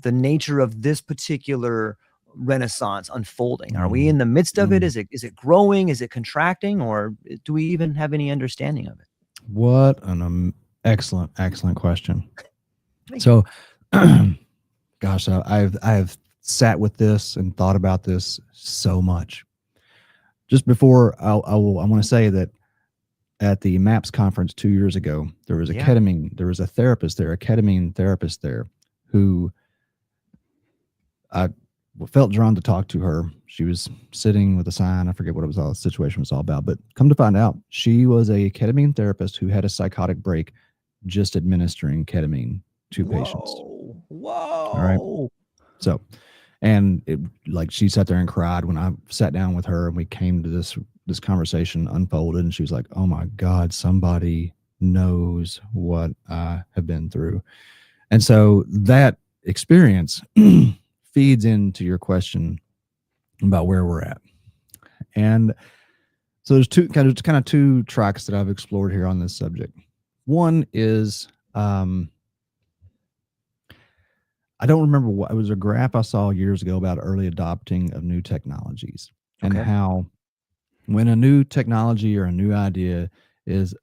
nature of this particular renaissance unfolding? Are we in the midst of it? Is it growing? Is it contracting? Or do we even have any understanding of it? What an excellent question. So, gosh, I've sat with this and thought about this so much. Just before, I want to say that at the MAPS conference 2 years ago, there was a ketamine therapist there who I felt drawn to talk to her. She was sitting with a sign. I forget what the situation was all about, but come to find out, she was a ketamine therapist who had a psychotic break just administering ketamine to patients. Whoa. All right. So, and she sat there and cried when I sat down with her and we came to this conversation unfolded, and she was like, oh my God, somebody knows what I have been through. And so that experience feeds into your question about where we're at. And so there's two tracks that I've explored here on this subject. One is, I don't remember what, it was a graph I saw years ago about early adopting of new technologies and how when a new technology or a new idea is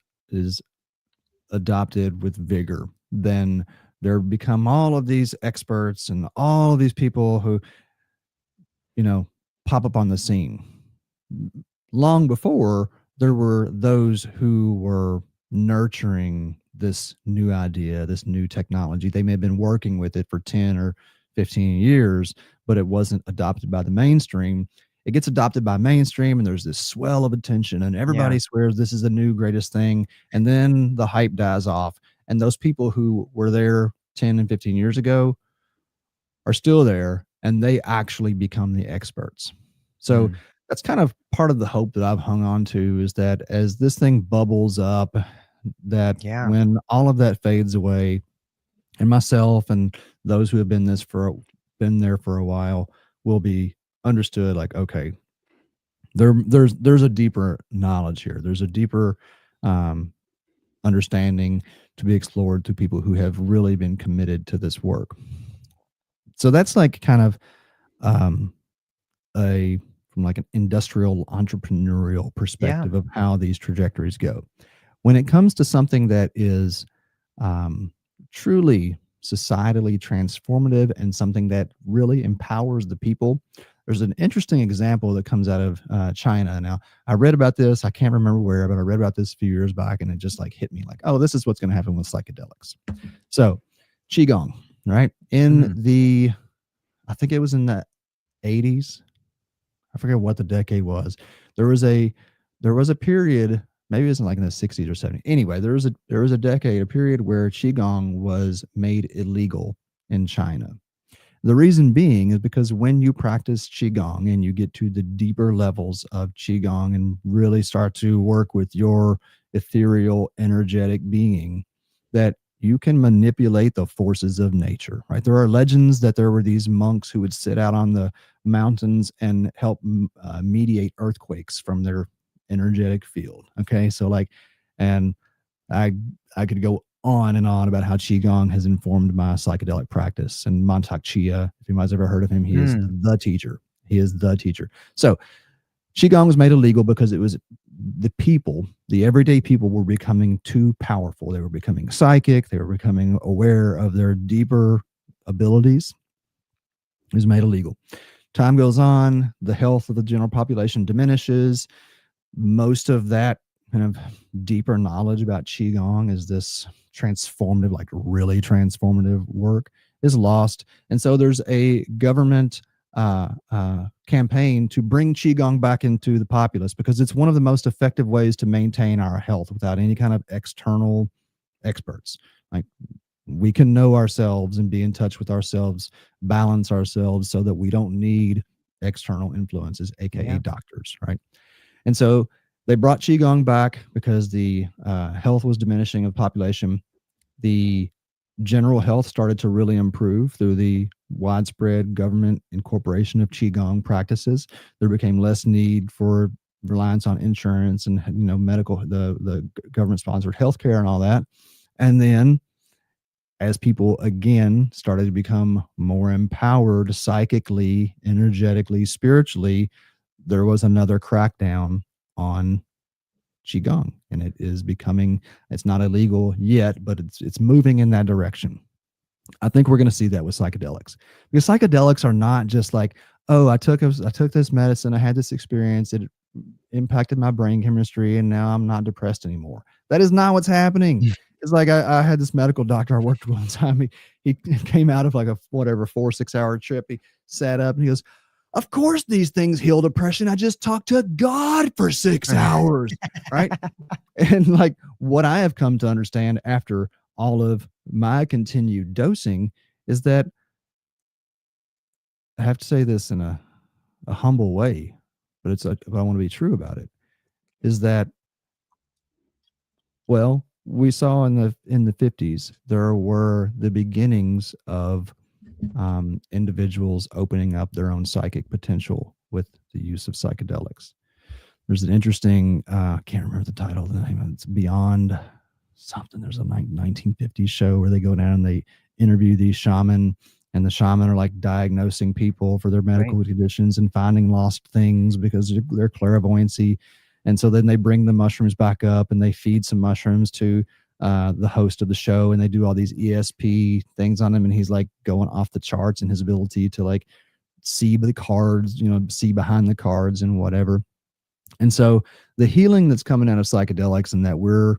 adopted with vigor, then there become all of these experts and all of these people who, pop up on the scene. Long before, there were those who were nurturing this new idea, this new technology. They may have been working with it for 10 or 15 years, but it wasn't adopted by the mainstream. It gets adopted by mainstream, and there's this swell of attention, and everybody swears this is the new greatest thing. And then the hype dies off, and those people who were there 10 and 15 years ago are still there, and they actually become the experts. So that's kind of part of the hope that I've hung on to, is that as this thing bubbles up, that when all of that fades away, and myself and those who have been there for a while will be understood, like, okay, there's a deeper knowledge here. There's a deeper understanding to be explored through people who have really been committed to this work. So that's like kind of from like an industrial entrepreneurial perspective of how these trajectories go. When it comes to something that is truly societally transformative and something that really empowers the people, there's an interesting example that comes out of China. Now, I read about this, I can't remember where, but I read about this a few years back, and it just like hit me like, oh, this is what's going to happen with psychedelics. So Qigong, right? I think it was in the 80s. I forget what the decade was. There was a period, maybe it was like in the 60s or 70s. Anyway, there was a period where Qigong was made illegal in China. The reason being is because when you practice Qigong and you get to the deeper levels of Qigong and really start to work with your ethereal, energetic being, that you can manipulate the forces of nature, right? There are legends that there were these monks who would sit out on the mountains and help mediate earthquakes from their energetic field. Okay. So like, and I could go on and on about how Qigong has informed my psychedelic practice. And Mantak Chia, if anybody's ever heard of him, he is the teacher. He is the teacher. So Qigong was made illegal because it was the everyday people were becoming too powerful. They were becoming psychic. They were becoming aware of their deeper abilities. It was made illegal. Time goes on. The health of the general population diminishes. most of that kind of deeper knowledge about qigong is this transformative, like really transformative work is lost. And so there's a government campaign to bring qigong back into the populace because it's one of the most effective ways to maintain our health without any kind of external experts. Like, we can know ourselves and be in touch with ourselves, balance ourselves so that we don't need external influences, aka doctors, right? And so they brought qigong back because the health was diminishing of the population. The general health started to really improve through the widespread government incorporation of qigong practices. There became less need for reliance on insurance and medical, the government sponsored healthcare and all that. And then as people again started to become more empowered psychically, energetically, spiritually, there was another crackdown on qigong, and it is becoming, it's not illegal yet, but it's moving in that direction. I think we're going to see that with psychedelics, because psychedelics are not just like, oh, I took this medicine, I had this experience, it impacted my brain chemistry, and now I'm not depressed anymore. That is not what's happening. It's like I had this medical doctor I worked with one time. He came out of like a 4-6 hour trip. He sat up and he goes, of course these things heal depression. I just talked to God for 6 hours. Right. And like what I have come to understand after all of my continued dosing is that, I have to say this in a humble way, but I want to be true about it, is that, well, we saw in the 50s, there were the beginnings of individuals opening up their own psychic potential with the use of psychedelics. There's an interesting, I can't remember the title, the name of it. It's Beyond something. There's a 1950s show where they go down and they interview these shaman, and the shaman are like diagnosing people for their medical conditions and finding lost things because of their clairvoyancy. And so then they bring the mushrooms back up and they feed some mushrooms to the host of the show, and they do all these ESP things on him, and he's like going off the charts in his ability to like see the cards, see behind the cards and whatever. And so the healing that's coming out of psychedelics and that we're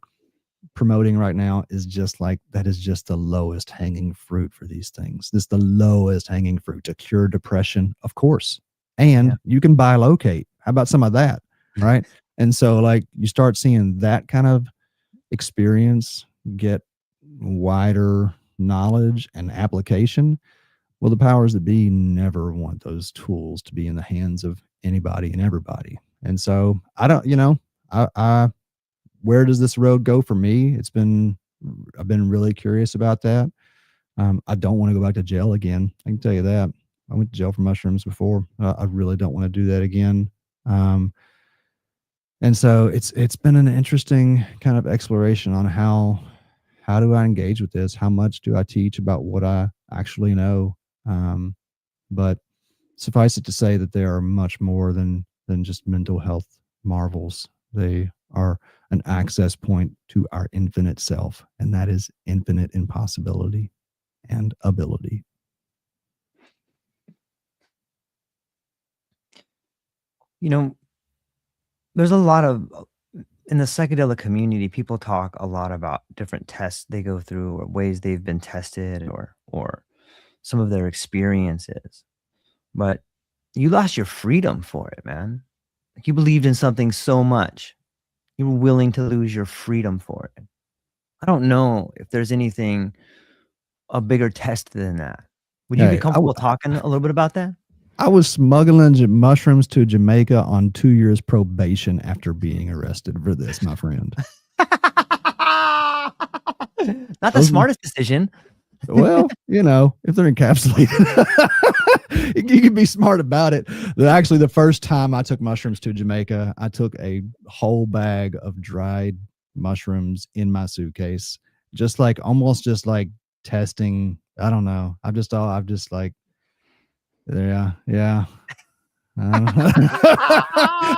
promoting right now is just like, that is just the lowest hanging fruit for these things. This is the lowest hanging fruit to cure depression, of course. And you can bilocate. How about some of that? Right. And so like you start seeing that kind of experience get wider knowledge and application. Well, the powers that be never want those tools to be in the hands of anybody and everybody. And so I don't, I where does this road go for me? I've been really curious about that. I don't want to go back to jail again. I can tell you that. I went to jail for mushrooms before. I really don't want to do that again. And so it's been an interesting kind of exploration on how do I engage with this? How much do I teach about what I actually know? But suffice it to say that they are much more than just mental health marvels. They are an access point to our infinite self, and that is infinite in possibility and ability. There's a lot of, in the psychedelic community, people talk a lot about different tests they go through or ways they've been tested or some of their experiences. But you lost your freedom for it, man. Like, you believed in something so much. You were willing to lose your freedom for it. I don't know if there's anything a bigger test than that. Would you be comfortable talking a little bit about that? I was smuggling mushrooms to Jamaica on 2 years probation after being arrested for this, my friend. Not the smartest decision. Well, if they're encapsulated, you can be smart about it. Actually, the first time I took mushrooms to Jamaica, I took a whole bag of dried mushrooms in my suitcase, almost just like testing. I don't know. I've just like, yeah. I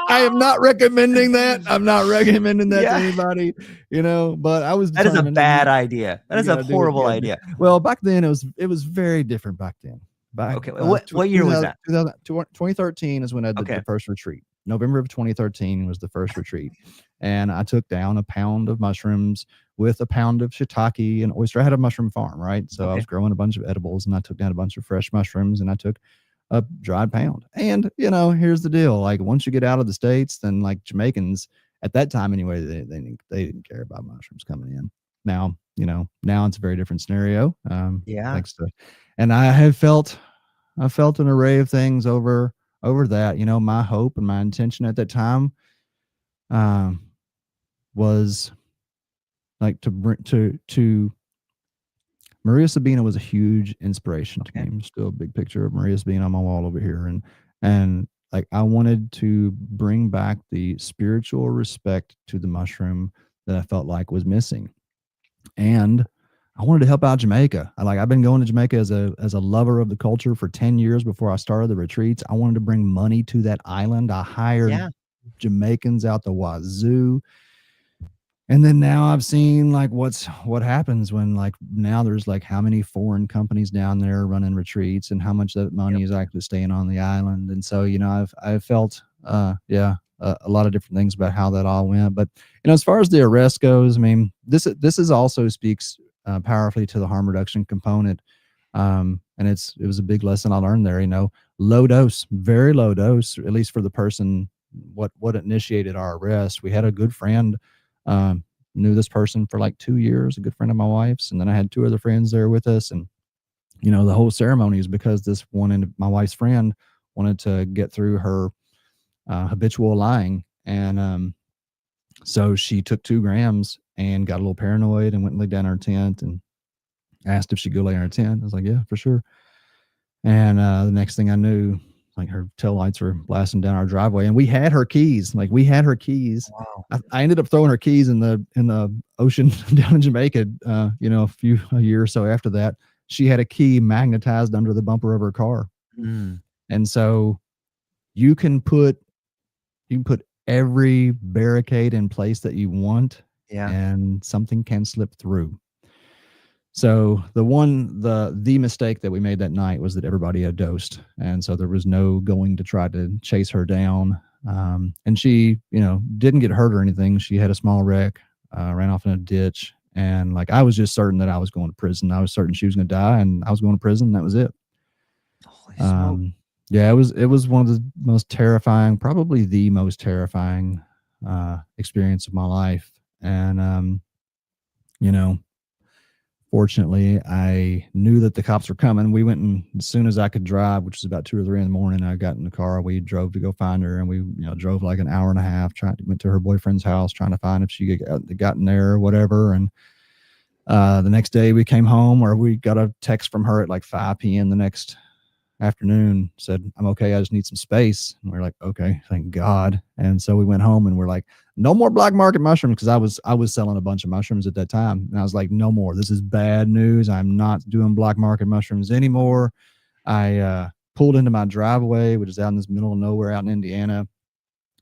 am not recommending that. I'm not recommending that to anybody, but I was. That is a bad idea. That is a horrible idea. Well, back then it was very different back then. Okay. What year was that? 2013 is when I did the first retreat. November of 2013 was the first retreat. And I took down a pound of mushrooms with a pound of shiitake and oyster. I had a mushroom farm, right? So I was growing a bunch of edibles, and I took down a bunch of fresh mushrooms, and I took a dried pound. And, here's the deal. Like, once you get out of the States, then like Jamaicans at that time anyway, they didn't care about mushrooms coming in. Now, now it's a very different scenario. Thanks to, and I felt an array of things over that. My hope and my intention at that time was like to Maria Sabina was a huge inspiration to me. I'm still a big picture of Maria Sabina on my wall over here. And like, I wanted to bring back the spiritual respect to the mushroom that I felt like was missing. And I wanted to help out Jamaica. I've been going to Jamaica as a lover of the culture for 10 years before I started the retreats. I wanted to bring money to that island. I hired Jamaicans out the wazoo. And then now I've seen like what happens when like now there's like how many foreign companies down there running retreats and how much that money is actually staying on the island. And so, I've felt, a lot of different things about how that all went. But, as far as the arrest goes, I mean, this is also speaks powerfully to the harm reduction component. And it was a big lesson I learned there, low dose, very low dose, at least for the person, what initiated our arrest. We had a good friend, knew this person for like 2 years, a good friend of my wife's. And then I had 2 other friends there with us. And, the whole ceremony is because this one and my wife's friend wanted to get through her habitual lying. And so she took 2 grams and got a little paranoid and went and laid down in her tent and asked if she'd go lay in her tent. I was like, yeah, for sure. And the next thing I knew, like, her taillights were blasting down our driveway, and we had her keys. Wow. I ended up throwing her keys in the ocean down in Jamaica. A year or so after that, she had a key magnetized under the bumper of her car. And so you can put every barricade in place that you want, and something can slip through. So the mistake that we made that night was that everybody had dosed. And so there was no going to try to chase her down. And she, didn't get hurt or anything. She had a small wreck, ran off in a ditch. And like, I was just certain that I was going to prison. I was certain she was going to die, and I was going to prison. That was it. Holy smoke. Yeah, it was one of the most terrifying, probably the most terrifying, experience of my life. And, fortunately, I knew that the cops were coming. We went, and as soon as I could drive, which was about 2 or 3 in the morning, I got in the car. We drove to go find her, and we, drove like an hour and a half. Went to her boyfriend's house, trying to find if she had gotten there or whatever. And the next day, we came home, or we got a text from her at like 5 p.m. the next afternoon, said, "I'm okay. I just need some space." And we're like, okay, thank God. And so we went home, and we're like, no more black market mushrooms. Cause I was selling a bunch of mushrooms at that time. And I was like, no more. This is bad news. I'm not doing black market mushrooms anymore. I pulled into my driveway, which is out in this middle of nowhere out in Indiana.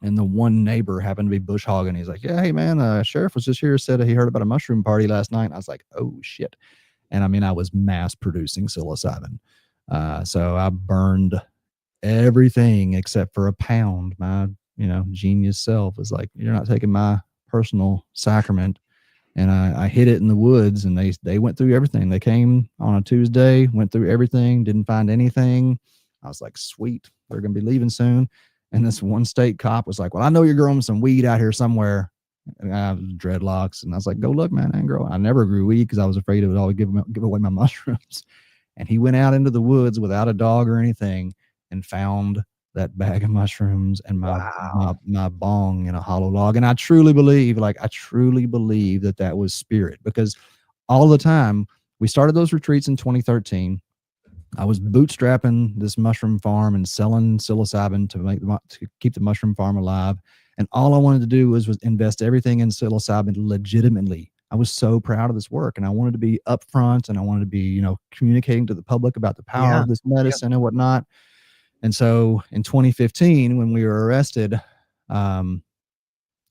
And the one neighbor happened to be bush hogging. He's like, yeah, hey man, sheriff was just here, said he heard about a mushroom party last night. And I was like, oh shit. And I mean, I was mass producing psilocybin. So I burned everything except for a pound. My, genius self was like, you're not taking my personal sacrament. And I hid it in the woods, and they went through everything. They came on a Tuesday, went through everything, didn't find anything. I was like, sweet, they're going to be leaving soon. And this one state cop was like, well, I know you're growing some weed out here somewhere. And I was dreadlocks. And I was like, go look, man, I ain't growing. I never grew weed because I was afraid it would always give away my mushrooms. And he went out into the woods without a dog or anything and found that bag of mushrooms and my bong in a hollow log. And I truly believe that was spirit, because all the time we started those retreats in 2013. I was bootstrapping this mushroom farm and selling psilocybin to keep the mushroom farm alive. And all I wanted to do was invest everything in psilocybin legitimately. I was so proud of this work, and I wanted to be upfront, and I wanted to be, communicating to the public about the power of this medicine and whatnot. And so in 2015, when we were arrested, I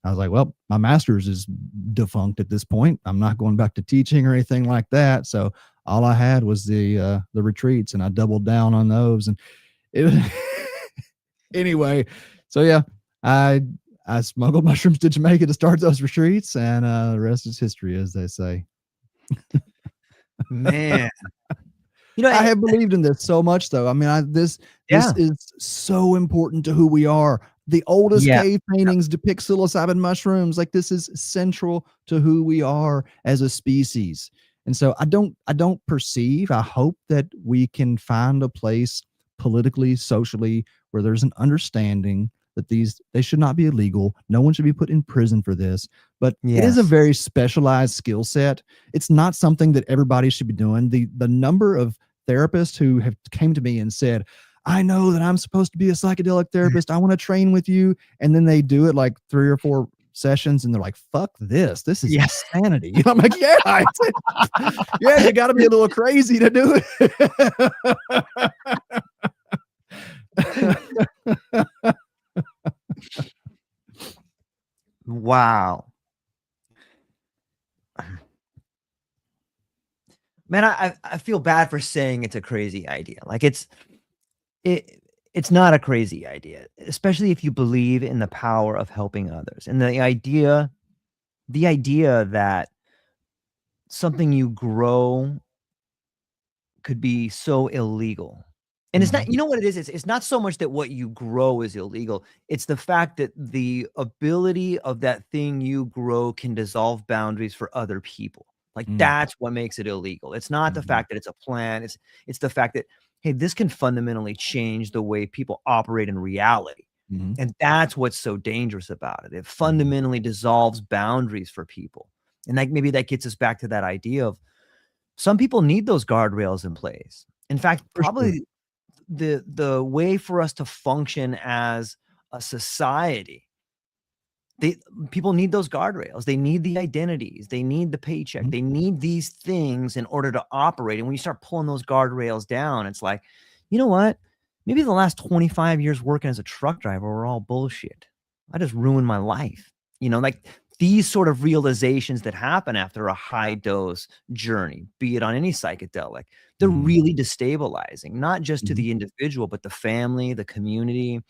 was like, well, my master's is defunct at this point. I'm not going back to teaching or anything like that. So all I had was the retreats, and I doubled down on those. And it anyway, so yeah, I I smuggled mushrooms to Jamaica to start those retreats, and the rest is history, as they say. Man, you know, I have believed in this so much, though. I mean, this yeah, is so important to who we are. The oldest yeah, cave paintings depict psilocybin mushrooms. Like, this is central to who we are as a species. And so I don't perceive, I hope that we can find a place politically, socially, where there's an understanding that they should not be illegal. No one should be put in prison for this. But it is a yes, very specialized skill set. It's not something that everybody should be doing. The number of therapists who have came to me and said, I know that I'm supposed to be a psychedelic therapist. I want to train with you. And then they do it like 3 or 4 sessions and they're like, fuck this. This is yeah. insanity. I'm like, yeah, yeah, you got to be a little crazy to do it. Wow. Man, I feel bad for saying it's a crazy idea. Like it it's not a crazy idea, especially if you believe in the power of helping others. And the idea that something you grow could be so illegal. And it's not, Mhm, you know what it is? It's not so much that what you grow is illegal. It's the fact that the ability of that thing you grow can dissolve boundaries for other people. Like mm, that's what makes it illegal. It's not the mhm, fact that it's a plan. It's the fact that, hey, this can fundamentally change the way people operate in reality. mhm, And that's what's so dangerous about it. It mhm. fundamentally dissolves boundaries for people. And like maybe that gets us back to that idea of some people need those guardrails in place. In fact, For sure. probably the way for us to function as a society, they people need those guardrails. They need the identities. They need the paycheck. Mhm. They need these things in order to operate. And when you start pulling those guardrails down, it's like, you know what? Maybe the last 25 years working as a truck driver were all bullshit. I just ruined my life. Like these sort of realizations that happen after a high dose journey, be it on any psychedelic, they're Mhm, really destabilizing, not just to mhm, the individual, but the family, the community,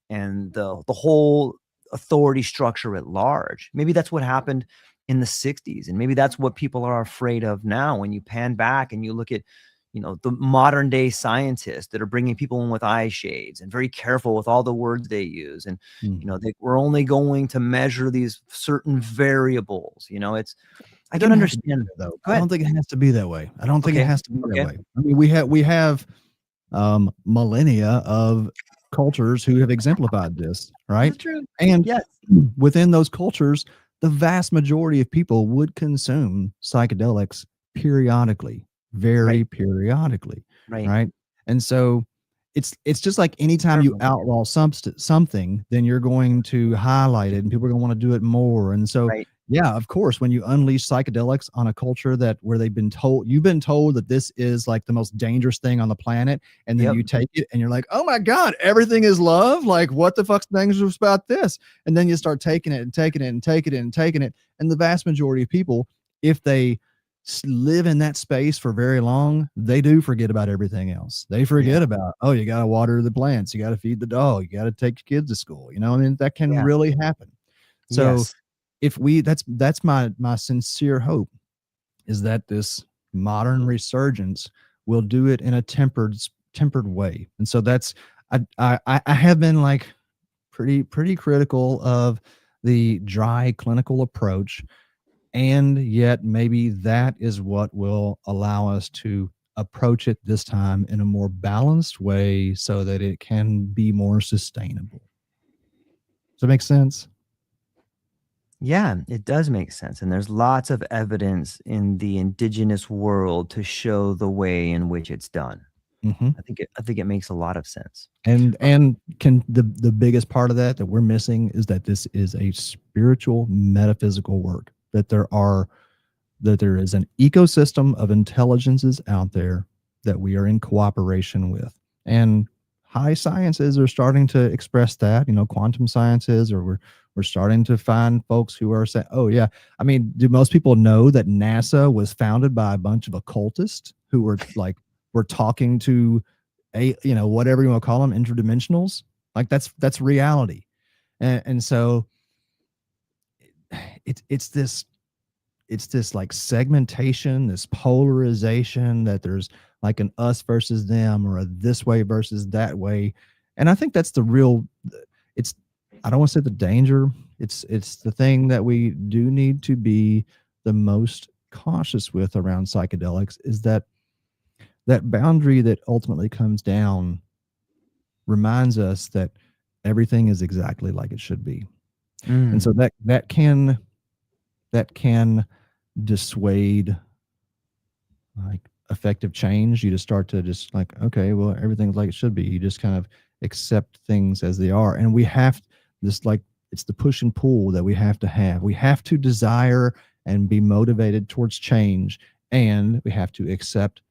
and the whole authority structure at large. Maybe that's what happened in the 60s, and maybe that's what people are afraid of now. When you pan back and you look at the modern day scientists that are bringing people in with eye shades and very careful with all the words they use, and mhm. we're only going to measure these certain variables. I It can doesn't have to be understand. that, though. Go I ahead. don't think it has to be that way. I don't think it Okay. has to be that Okay. way. I mean, we have millennia of cultures who have exemplified this, This right? is true. And Yes. within those cultures, the vast majority of people would consume psychedelics periodically, Right. very periodically, Right. right? And so it's just like anytime you Prevalent. outlaw something, then you're going to highlight it and people are going to want to do it more. And so Right. yeah, of course, when you unleash psychedelics on a culture that where you've been told that this is like the most dangerous thing on the planet, and then Yep. you take it and you're like, oh my God, everything is love. Like, what the fuck's dangerous about this? And then you start taking it and taking it and taking it and taking it. And the vast majority of people, if they live in that space for very long, they do forget about everything else. They Yeah. forget about, oh, you got to water the plants, you got to feed the dog, you got to take your kids to school. I mean, that can Yeah. really happen. So Yes. if we that's my sincere hope, is that this modern resurgence will do it in a tempered way. And so that's I have been like pretty critical of the dry clinical approach, and yet maybe that is what will allow us to approach it this time in a more balanced way so that it can be more sustainable. Does that make sense? Yeah, it does make sense. And there's lots of evidence in the indigenous world to show the way in which it's done. Hmm. I think it makes a lot of sense. Uh, And can the biggest part of that we're missing is that this is a spiritual metaphysical work, that there is an ecosystem of intelligences out there that we are in cooperation with. And high sciences are starting to express that, quantum sciences, or we're starting to find folks who are saying, oh yeah, I mean, do most people know that NASA was founded by a bunch of occultists who were talking to whatever you want to call them, interdimensionals? Like that's reality. And so it's this like segmentation, this polarization, that there's like an us versus them, or a this way versus that way. And I think that's the real, it's, I don't want to say the danger. It's the thing that we do need to be the most cautious with around psychedelics, is that boundary that ultimately comes down reminds us that everything is exactly like it should be. And so that can dissuade like effective change. You just start to just like, okay, well, everything's like it should be. You just kind of accept things as they are. And we have this, like, it's the push and pull that we have to have. We have to desire and be motivated towards change, and we have to accept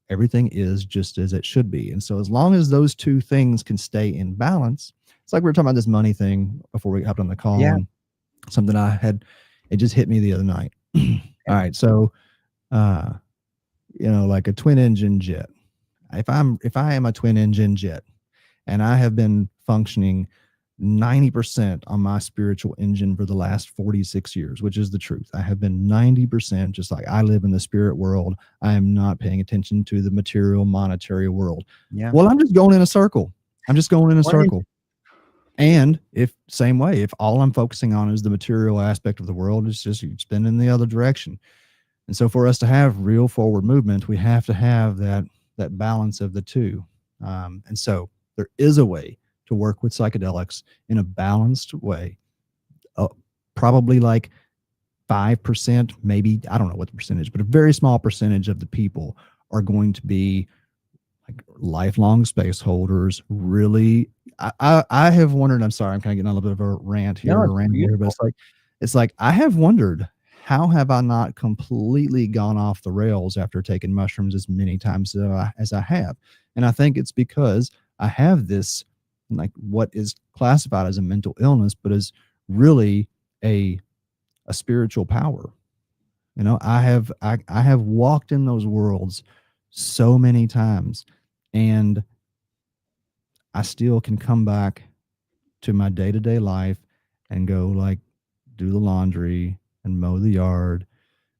everything is just as it should be. And so as long as those two things can stay in balance, it's like we were talking about this money thing before we hopped on the call, Yeah. and something it just hit me the other night. All right. So, uh, like a twin engine jet. If I am a twin engine jet, and I have been functioning 90% on my spiritual engine for the last 46 years, which is the truth. I have been 90%, just like I live in the spirit world. I am not paying attention to the material, monetary world. Yeah. Well, I'm just going in a circle. I'm just going in a One circle. And if same way, if all I'm focusing on is the material aspect of the world, it's just you spin in the other direction. And so for us to have real forward movement, we have to have that balance of the two. And so there is a way to work with psychedelics in a balanced way. Probably like 5%, maybe, I don't know what the percentage, but a very small percentage of the people are going to be like lifelong space holders. Really, I have wondered, I'm sorry, I'm kind of getting a little bit of a rant here, No, but it's like I have wondered, how have I not completely gone off the rails after taking mushrooms as many times as I have? And I think it's because I have this, like, what is classified as a mental illness, but is really a spiritual power. I have walked in those worlds so many times, and I still can come back to my day-to-day life and go, like, do the laundry and mow the yard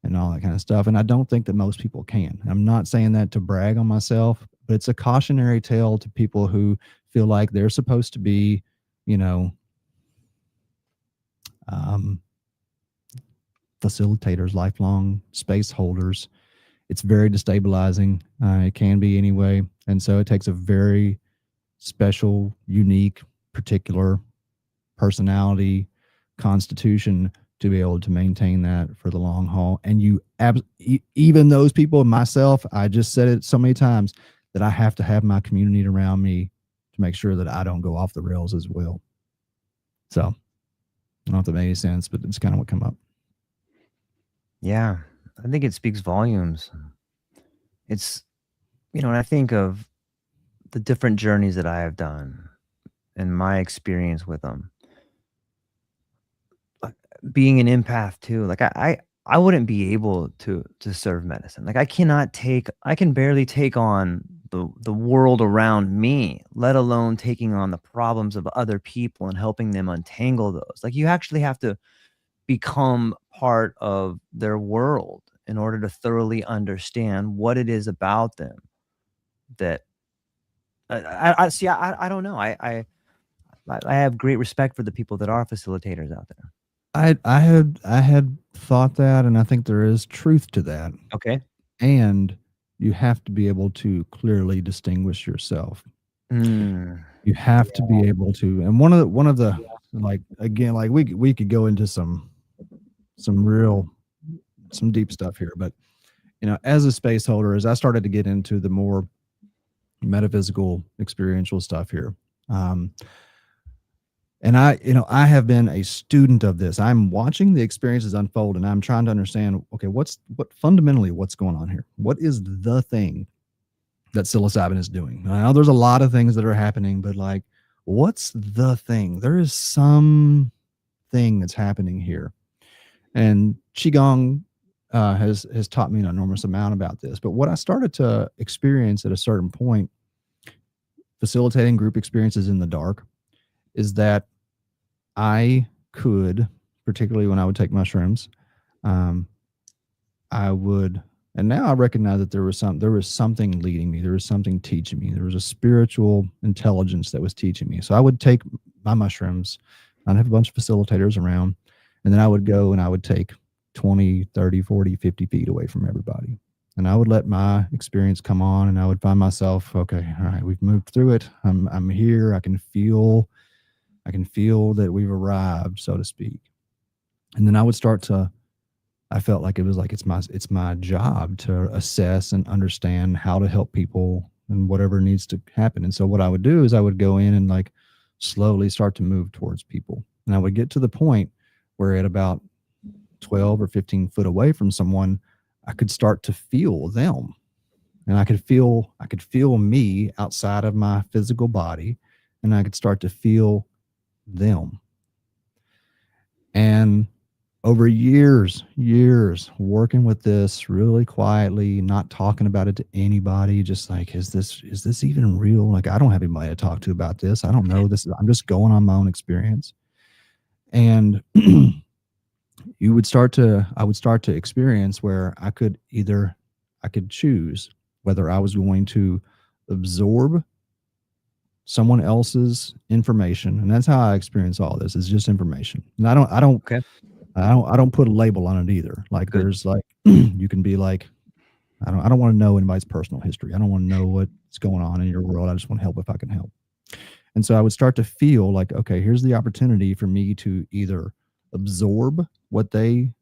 and all that kind of stuff. And I don't think that most people can. I'm not saying that to brag on myself, but it's a cautionary tale to people who feel like they're supposed to be, um, facilitators, lifelong space holders. It's very destabilizing. It can be anyway. And so it takes a very special, unique, particular personality, constitution to be able to maintain that for the long haul. And even those people, myself, I just said it so many times, that I have to have my community around me to make sure that I don't go off the rails as well. So I don't know if that made any sense, but it's kind of what come up. Yeah, I think it speaks volumes. It's, when I think of the different journeys that I have done and my experience with them, being an empath too, like I wouldn't be able to serve medicine. Like I can barely take on the world around me, let alone taking on the problems of other people and helping them untangle those. Like you actually have to become part of their world in order to thoroughly understand what it is about them that I see. I don't know. I have great respect for the people that are facilitators out there. I had thought that, and I think there is truth to that. Okay. And you have to be able to clearly distinguish yourself. You have to be able to, and one of the like, again, like we could go into some deep stuff here, but as a space holder, as I started to get into the more metaphysical experiential stuff here, and I have been a student of this. I'm watching the experiences unfold, and I'm trying to understand, okay, fundamentally what's going on here? What is the thing that psilocybin is doing? I know there's a lot of things that are happening, but like, what's the thing? There is some thing that's happening here. And Qigong has taught me an enormous amount about this. But what I started to experience at a certain point, facilitating group experiences in the dark, is that I could, particularly when I would take mushrooms, um, I would, and now I recognize that there was something leading me. There was something teaching me. There was a spiritual intelligence that was teaching me. So I would take my mushrooms. I'd have a bunch of facilitators around, and then I would go and I would take 20, 30, 40, 50 feet away from everybody. And I would let my experience come on, and I would find myself, okay, all right, we've moved through it. I'm here. I can feel that we've arrived, so to speak. And then I felt like it was like it's my job to assess and understand how to help people and whatever needs to happen. And so what I would do is I would go in and like slowly start to move towards people. And I would get to the point where at about 12 or 15 foot away from someone, I could start to feel them. And I could feel me outside of my physical body, and I could start to feel them. And over years working with this really quietly, not talking about it to anybody, just like, is this even real? Like, I don't have anybody to talk to about this. I don't know this. I'm just going on my own experience. And I would start to experience where I could choose whether I was going to absorb someone else's information. And that's how I experience all this, is just information. And I don't put a label on it either. Like, Good. there's like, you can be like, I don't want to know anybody's personal history. I don't want to know what's going on in your world. I just want to help if I can help. And so I would start to feel like, okay, here's the opportunity for me to either absorb what they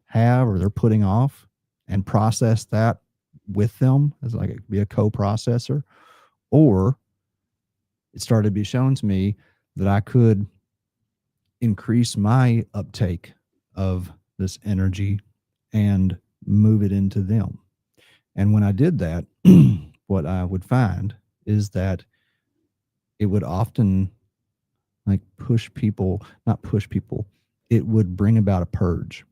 have or they're putting off and process that with them as like be a co-processor, or it started to be shown to me that I could increase my uptake of this energy and move it into them. And when I did that, what I would find is that it would often like not push people. It would bring about a purge.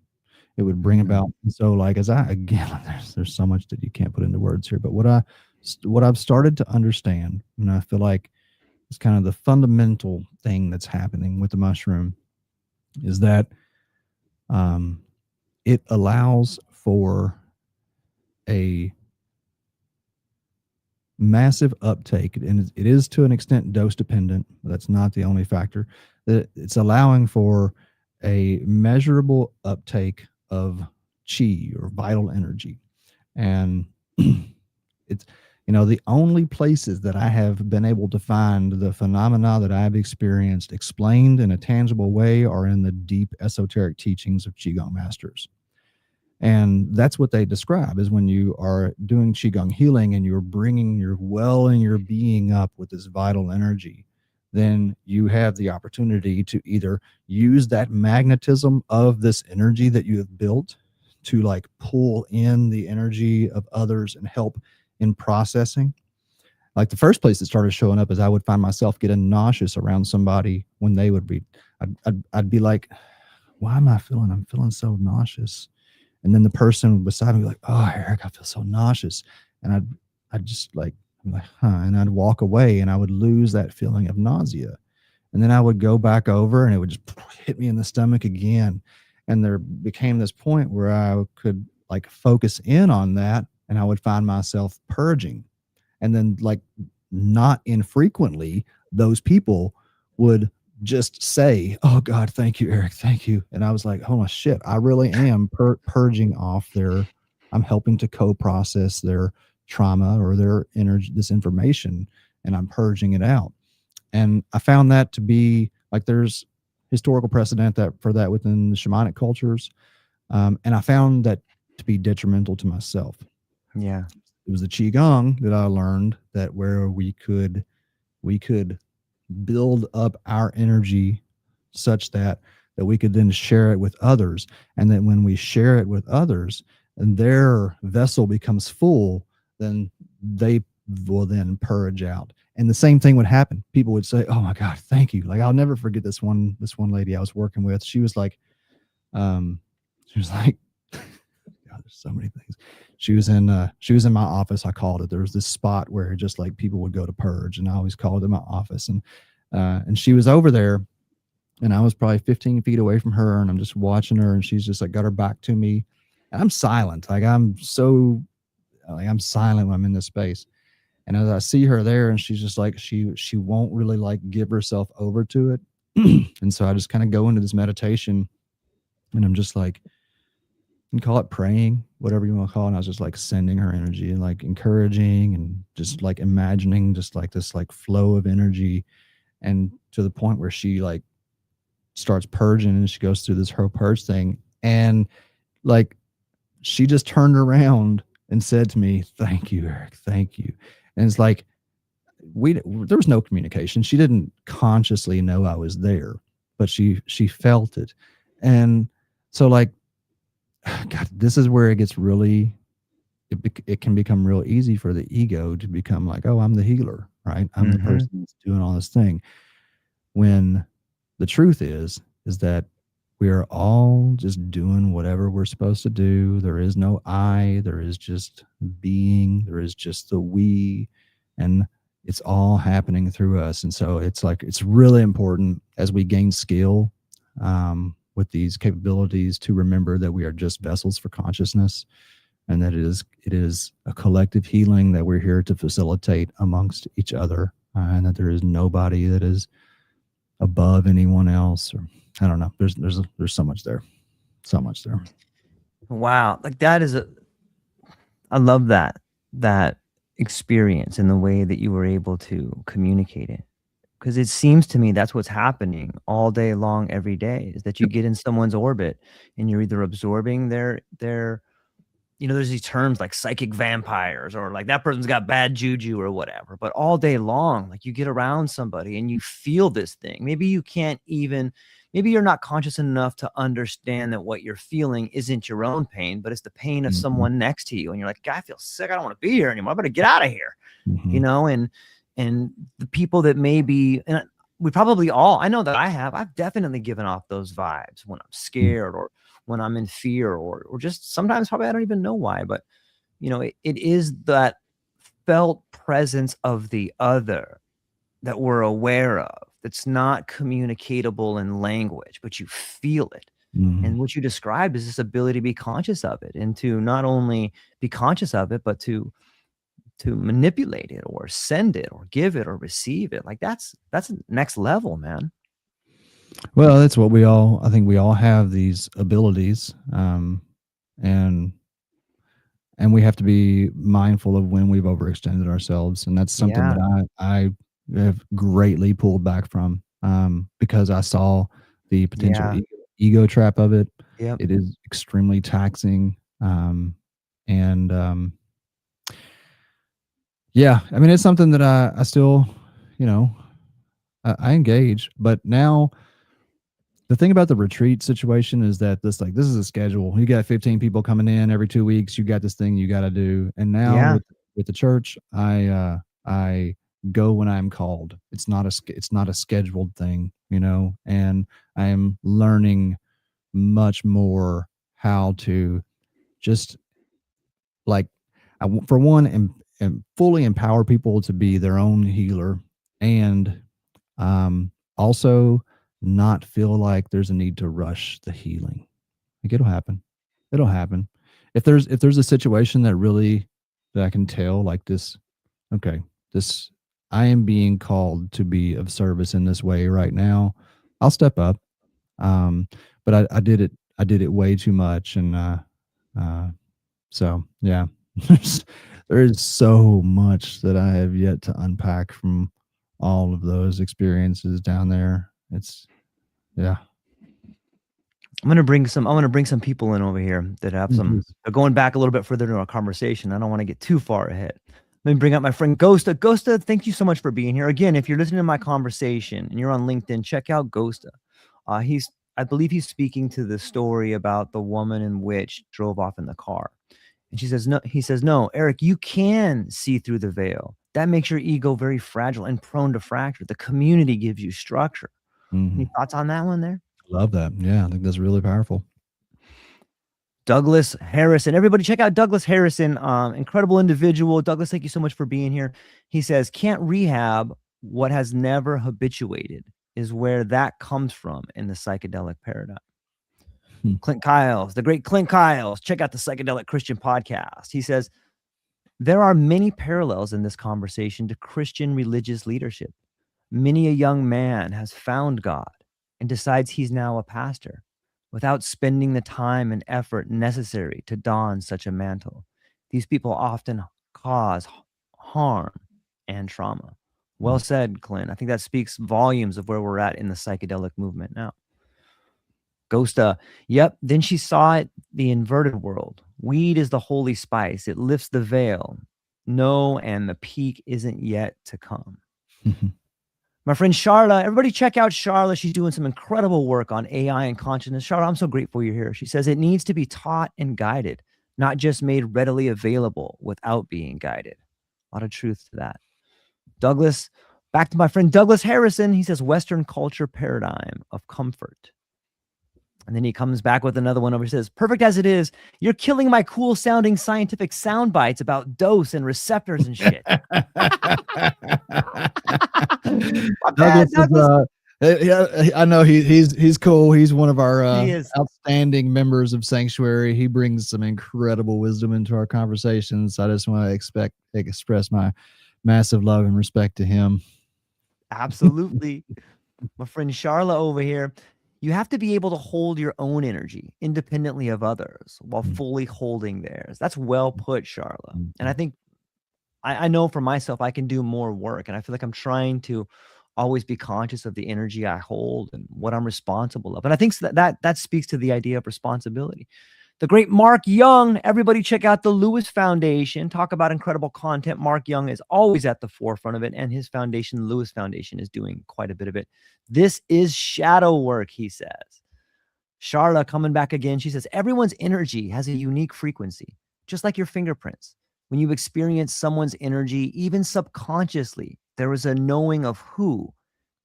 It would bring about, so like, there's so much that you can't put into words here, but what I've started to understand, and I feel like it's kind of the fundamental thing that's happening with the mushroom, is that it allows for a massive uptake, and it is to an extent dose dependent, but that's not the only factor. That it's allowing for a measurable uptake of chi, or vital energy. And it's, the only places that I have been able to find the phenomena that I've experienced explained in a tangible way are in the deep esoteric teachings of Qigong masters. And that's what they describe, is when you are doing Qigong healing and you're welling your being up with this vital energy, then you have the opportunity to either use that magnetism of this energy that you have built to like pull in the energy of others and help in processing. Like, the first place it started showing up is I would find myself getting nauseous around somebody when they would be, I'd be like, why am I feeling? I'm feeling so nauseous. And then the person beside me would be like, oh, Eric, I feel so nauseous. And I'd just like, I'm like, huh. And I'd walk away and I would lose that feeling of nausea. And then I would go back over and it would just hit me in the stomach again. And there became this point where I could like focus in on that, and I would find myself purging. And then, like, not infrequently, those people would just say, oh God, thank you, Eric, thank you. And I was like, oh shit, I really am purging off I'm helping to co-process their trauma or their energy, this information, and I'm purging it out. And I found that to be like, there's historical precedent for that within the shamanic cultures. And I found that to be detrimental to myself. Yeah. It was the Qigong that I learned that where we could build up our energy such that we could then share it with others. And then when we share it with others and their vessel becomes full, then they will then purge out. And the same thing would happen. People would say, oh my God, thank you. Like, I'll never forget this one lady I was working with. She was like, God, there's so many things. She was in my office. I called it. There was this spot where just like people would go to purge, and I always called it my office. And she was over there, And I was probably 15 feet away from her, and I'm just watching her, and she's just like got her back to me. And I'm silent. Like I'm silent when I'm in this space. And as I see her there, and she's just like, she won't really like give herself over to it. And so I just kind of go into this meditation, and I'm just like, you can call it praying, whatever you want to call it. And I was just like sending her energy and like encouraging and just like imagining just like this like flow of energy. And to the point where she like starts purging, and she goes through this her purge thing. And like she just turned around and said to me, "Thank you, Eric. Thank you." And it's like there was no communication. She didn't consciously know I was there, but she felt it. And so like, God, this is where it gets really it can become real easy for the ego to become like, oh, I'm the healer, right? I'm the person that's doing all this thing. When the truth is that we are all just doing whatever we're supposed to do. There is no I, there is just being, there is just the we, and it's all happening through us. And so it's like, it's really important as we gain skill with these capabilities to remember that we are just vessels for consciousness, and that it is a collective healing that we're here to facilitate amongst each other, and that there is nobody that is above anyone else, or I don't know. There's so much there, so much there. Wow, like that is I love that experience and the way that you were able to communicate it, because it seems to me that's what's happening all day long, every day, is that you get in someone's orbit and you're either absorbing their there's these terms like psychic vampires, or like that person's got bad juju or whatever. But all day long, like you get around somebody and you feel this thing. Maybe you can't even, maybe you're not conscious enough to understand that what you're feeling isn't your own pain, but it's the pain of someone next to you. And you're like, I feel sick. I don't want to be here anymore. I better get out of here. And the people that maybe, and we probably all, I know that I've definitely given off those vibes when I'm scared, or when I'm in fear, or just sometimes probably I don't even know why, but it is that felt presence of the other that we're aware of, that's not communicatable in language, but you feel it. And what you described is this ability to be conscious of it, and to not only be conscious of it, but to manipulate it, or send it, or give it, or receive it. Like that's next level, man. Well, that's what I think we all have these abilities, and we have to be mindful of when we've overextended ourselves. And that's something that I have greatly pulled back from, because I saw the potential ego trap of it. It is extremely taxing. Yeah, I mean, it's something that I still, I engage, but now the thing about the retreat situation is that this is a schedule. You got 15 people coming in every 2 weeks. You got this thing you got to do. And now with the church, I go when I'm called. It's not a scheduled thing, and I am learning much more how to just like, for one, and fully empower people to be their own healer, and also not feel like there's a need to rush the healing. Like, it'll happen. It'll happen. If there's a situation that I can tell like this, okay, I am being called to be of service in this way right now, I'll step up. But I did it way too much. And so yeah, there is so much that I have yet to unpack from all of those experiences down there. Yeah. I'm gonna bring some people in over here that have some. They're going back a little bit further into our conversation. I don't want to get too far ahead. Let me bring up my friend Ghosta. Ghosta, thank you so much for being here. Again, if you're listening to my conversation and you're on LinkedIn, check out Ghosta. I believe he's speaking to the story about the woman in which drove off in the car. And he says, no, Eric, you can see through the veil. That makes your ego very fragile and prone to fracture. The community gives you structure. Any thoughts on that one there? Love that. Yeah, I think that's really powerful. Douglas Harrison. Everybody check out Douglas Harrison. Incredible individual. Douglas, thank you so much for being here. He says, can't rehab what has never habituated is where that comes from in the psychedelic paradigm. Hmm. Clint Kyles, the great Clint Kyles, check out the Psychedelic Christian podcast. He says, there are many parallels in this conversation to Christian religious leadership. Many a young man has found God and decides he's now a pastor without spending the time and effort necessary to don such a mantle. These people often cause harm and trauma. Well said, Clint. I think that speaks volumes of where we're at in the psychedelic movement now. Ghosta, yep. Then she saw it, the inverted world. Weed is the holy spice. It lifts the veil. No, and the peak isn't yet to come. My friend Charla, everybody check out Charla. She's doing some incredible work on AI and consciousness. Charla, I'm so grateful you're here. She says it needs to be taught and guided, not just made readily available without being guided. A lot of truth to that. Douglas, back to my friend Douglas Harrison. He says Western culture paradigm of comfort. And then he comes back with another one over. He says, perfect as it is, you're killing my cool sounding scientific sound bites about dose and receptors and shit. Douglas. Yeah, I know he's cool. He's one of our outstanding members of Psanctuary. He brings some incredible wisdom into our conversations. I just want to express my massive love and respect to him. Absolutely. My friend Charla over here. You have to be able to hold your own energy independently of others while fully holding theirs. That's well put, Charla. And I think I know for myself, I can do more work. And I feel like I'm trying to always be conscious of the energy I hold and what I'm responsible of. And I think that speaks to the idea of responsibility. The great Mark Young, everybody check out the Lewis Foundation. Talk about incredible content. Mark Young is always at the forefront of it, and his foundation, the Lewis Foundation, is doing quite a bit of it. This is shadow work, he says. Charla coming back again. She says, everyone's energy has a unique frequency, just like your fingerprints. When you experience someone's energy, even subconsciously, there is a knowing of who,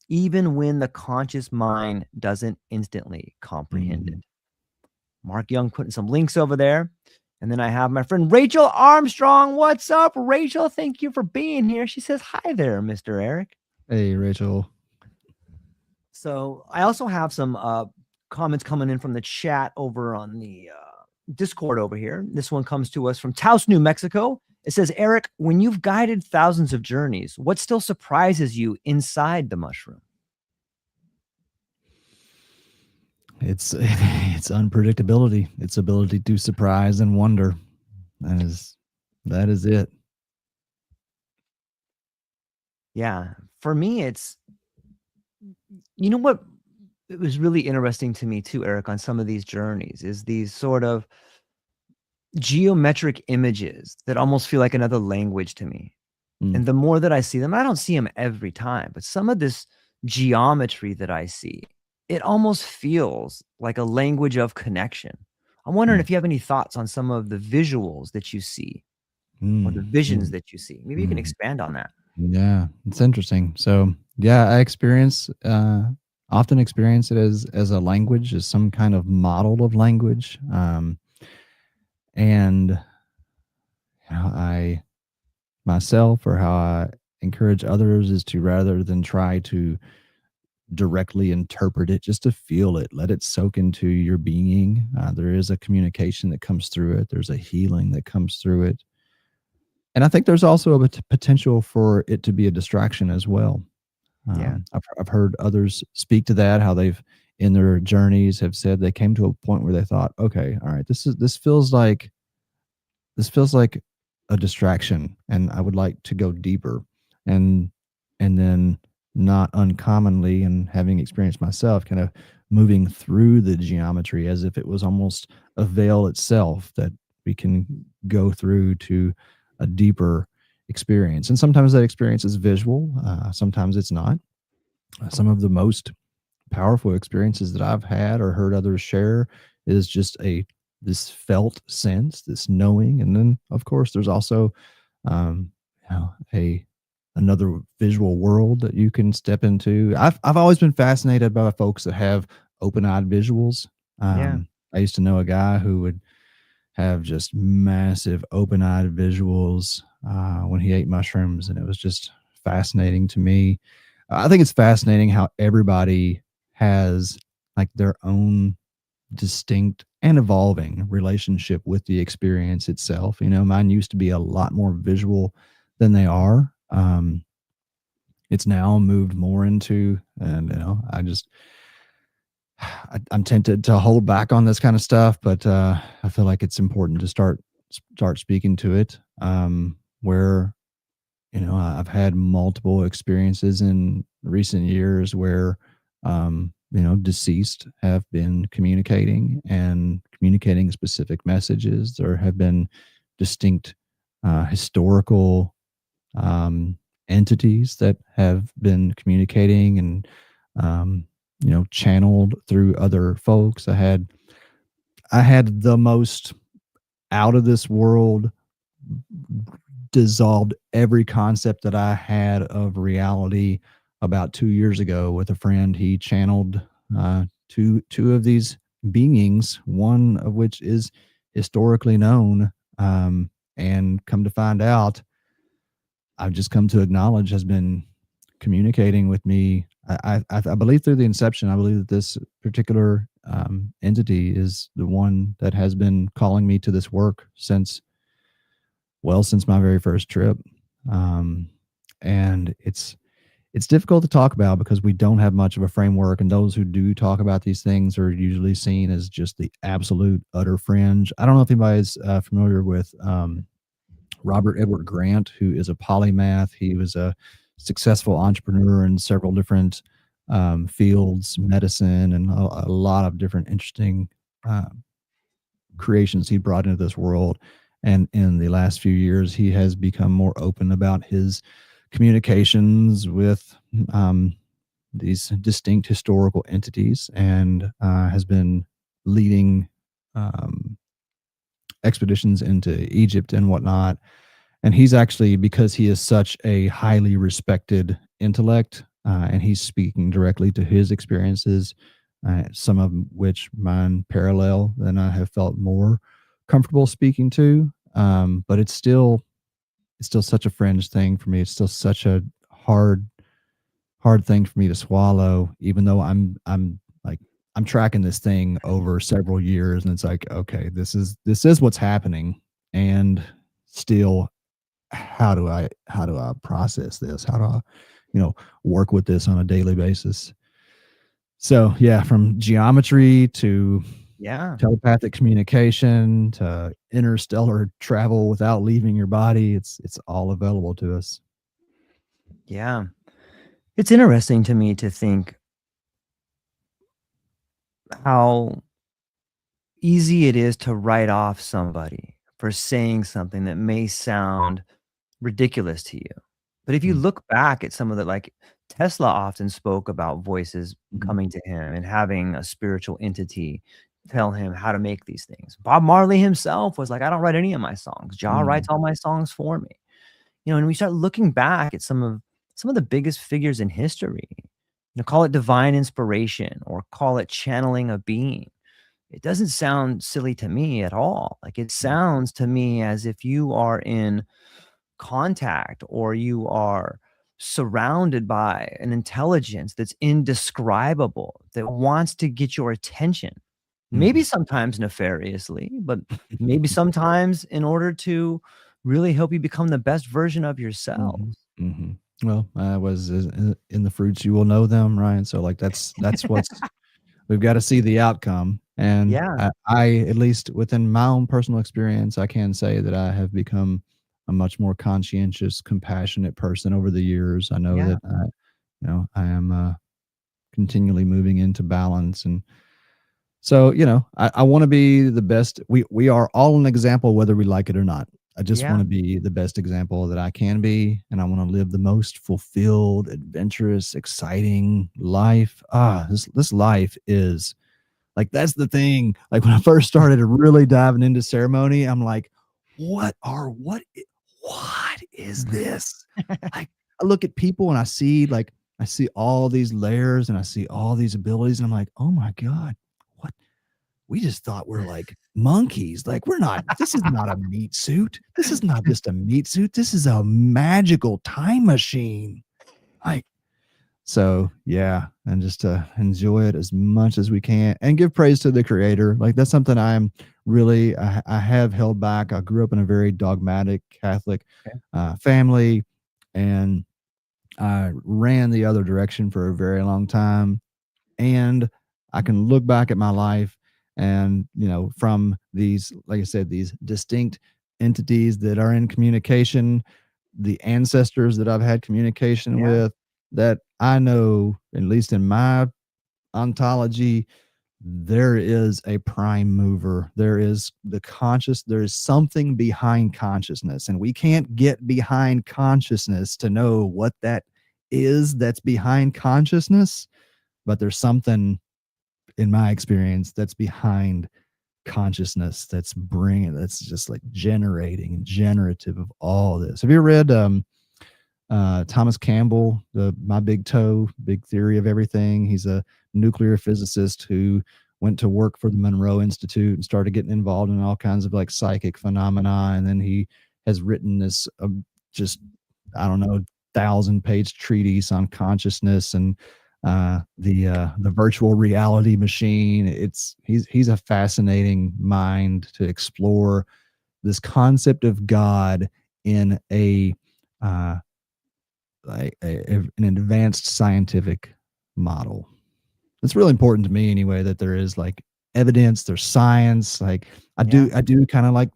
even when the conscious mind doesn't instantly comprehend it. Mark Young putting some links over there. And then I have my friend Rachel Armstrong. What's up, Rachel? Thank you for being here. She says, hi there, Mr. Eric. Hey, Rachel. So I also have some comments coming in from the chat over on the Discord over here. This one comes to us from Taos, New Mexico. It says, Eric, when you've guided thousands of journeys, what still surprises you inside the mushroom? It's unpredictability. Its ability to surprise and wonder. That is it. Yeah. For me, it's, you know what, it was really interesting to me too, Eric, on some of these journeys is these sort of geometric images that almost feel like another language to me. And the more that I see them, I don't see them every time, but some of this geometry that I see, it almost feels like a language of connection. I'm wondering if you have any thoughts on some of the visuals that you see or the visions that you see. Maybe you can expand on that. Yeah, it's interesting. So yeah, I often experience it as a language, as some kind of model of language. And how I myself, or how I encourage others, is to, rather than try to directly interpret it, just to feel it, let it soak into your being. There is a communication that comes through it. There's a healing that comes through it. And I think there's also a potential for it to be a distraction as well. I've heard others speak to that, how they've, in their journeys, have said they came to a point where they thought, okay, all right, this feels like a distraction, and I would like to go deeper. And then, not uncommonly, and having experienced myself, kind of moving through the geometry as if it was almost a veil itself that we can go through to a deeper experience. And sometimes that experience is visual, sometimes it's not. Some of the most powerful experiences that I've had or heard others share is just this felt sense, this knowing. And then of course there's also another visual world that you can step into. I've always been fascinated by folks that have open-eyed visuals. I used to know a guy who would have just massive open-eyed visuals when he ate mushrooms, and it was just fascinating to me. I think it's fascinating how everybody has like their own distinct and evolving relationship with the experience itself. You know, mine used to be a lot more visual than they are. It's now moved more into, and you know, I'm tempted to hold back on this kind of stuff, but I feel like it's important to start speaking to it. Where you know, I've had multiple experiences in recent years where, you know, deceased have been communicating specific messages. There have been distinct historical entities that have been communicating and, you know, channeled through other folks. I had the most out of this world, dissolved every concept that I had of reality about 2 years ago with a friend. He channeled two of these beings, one of which is historically known, and come to find out, I've just come to acknowledge has been communicating with me. I believe through the inception. I believe that this particular entity is the one that has been calling me to this work since my very first trip. Um, and it's difficult to talk about because we don't have much of a framework, and those who do talk about these things are usually seen as just the absolute utter fringe. I don't know if anybody's familiar with Robert Edward Grant, who is a polymath. He was a successful entrepreneur in several different fields, medicine, and a lot of different interesting uh, creations he brought into this world. And in the last few years, he has become more open about his communications with these distinct historical entities, and has been leading um, expeditions into Egypt and whatnot. And he's actually, because he is such a highly respected intellect, and he's speaking directly to his experiences, some of which mine parallel, and I have felt more comfortable speaking to. But it's still such a fringe thing for me. It's still such a hard thing for me to swallow, even though I'm like I'm tracking this thing over several years, and it's like, okay, this is what's happening, and still, how do I process this? How do I, you know, work with this on a daily basis? So yeah, from geometry to Yeah. telepathic communication to interstellar travel without leaving your body, it's all available to us. Yeah. It's interesting to me to think how easy it is to write off somebody for saying something that may sound ridiculous to you. But if you Mm. look back at some of the like Tesla often spoke about voices Mhm. coming to him and having a spiritual entity tell him how to make these things. Bob Marley himself was like, I don't write any of my songs. Jah writes Mhm. all my songs for me. You know, and we start looking back at some of the biggest figures in history. You know, call it divine inspiration or call it channeling a being. It doesn't sound silly to me at all. Like it Mhm. sounds to me as if you are in contact or you are surrounded by an intelligence that's indescribable that wants to get your attention. Maybe Mhm. sometimes nefariously, but maybe sometimes in order to really help you become the best version of yourself. Mhm. Mhm. Well, I was in the fruits you will know them, right? So like that's what's we've got to see the outcome. And Yeah, I, at least within my own personal experience, I can say that I have become a much more conscientious, compassionate person over the years. I know yeah, that I am continually moving into balance. And so, I want to be the best. We are all an example, whether we like it or not. I just want yeah, to be the best example that I can be, and I want to live the most fulfilled, adventurous, exciting life. This life is like, that's the thing. Like, when I first started really diving into ceremony, I'm like, what is this? Like, I look at people and I see all these layers and I see all these abilities, and I'm like, oh my God, what we just thought we're like monkeys. Like, we're not, this is not a meat suit. This is not just a meat suit. This is a magical time machine. Like, So yeah, and just to enjoy it as much as we can and give praise to the creator. Like that's something I'm really, I have held back. I grew up in a very dogmatic Catholic Okay. family, and I ran the other direction for a very long time. And I can look back at my life and, from these, like I said, these distinct entities that are in communication, the ancestors that I've had communication Yeah. with, that I know, at least in my ontology, there is a prime mover. There is there is something behind consciousness, and we can't get behind consciousness to know what that is that's behind consciousness, but there's something, in my experience, that's behind consciousness, that's just like generating and generative of all this. Have you read Thomas Campbell, the My Big Toe, Big Theory of Everything? He's a nuclear physicist who went to work for the Monroe Institute and started getting involved in all kinds of like psychic phenomena. And then he has written this just, I don't know, 1,000-page treatise on consciousness and the virtual reality machine. He's a fascinating mind to explore this concept of God in uh, an advanced scientific model. It's really important to me anyway that there is like evidence, there's science. Like Yeah. I do kind of like,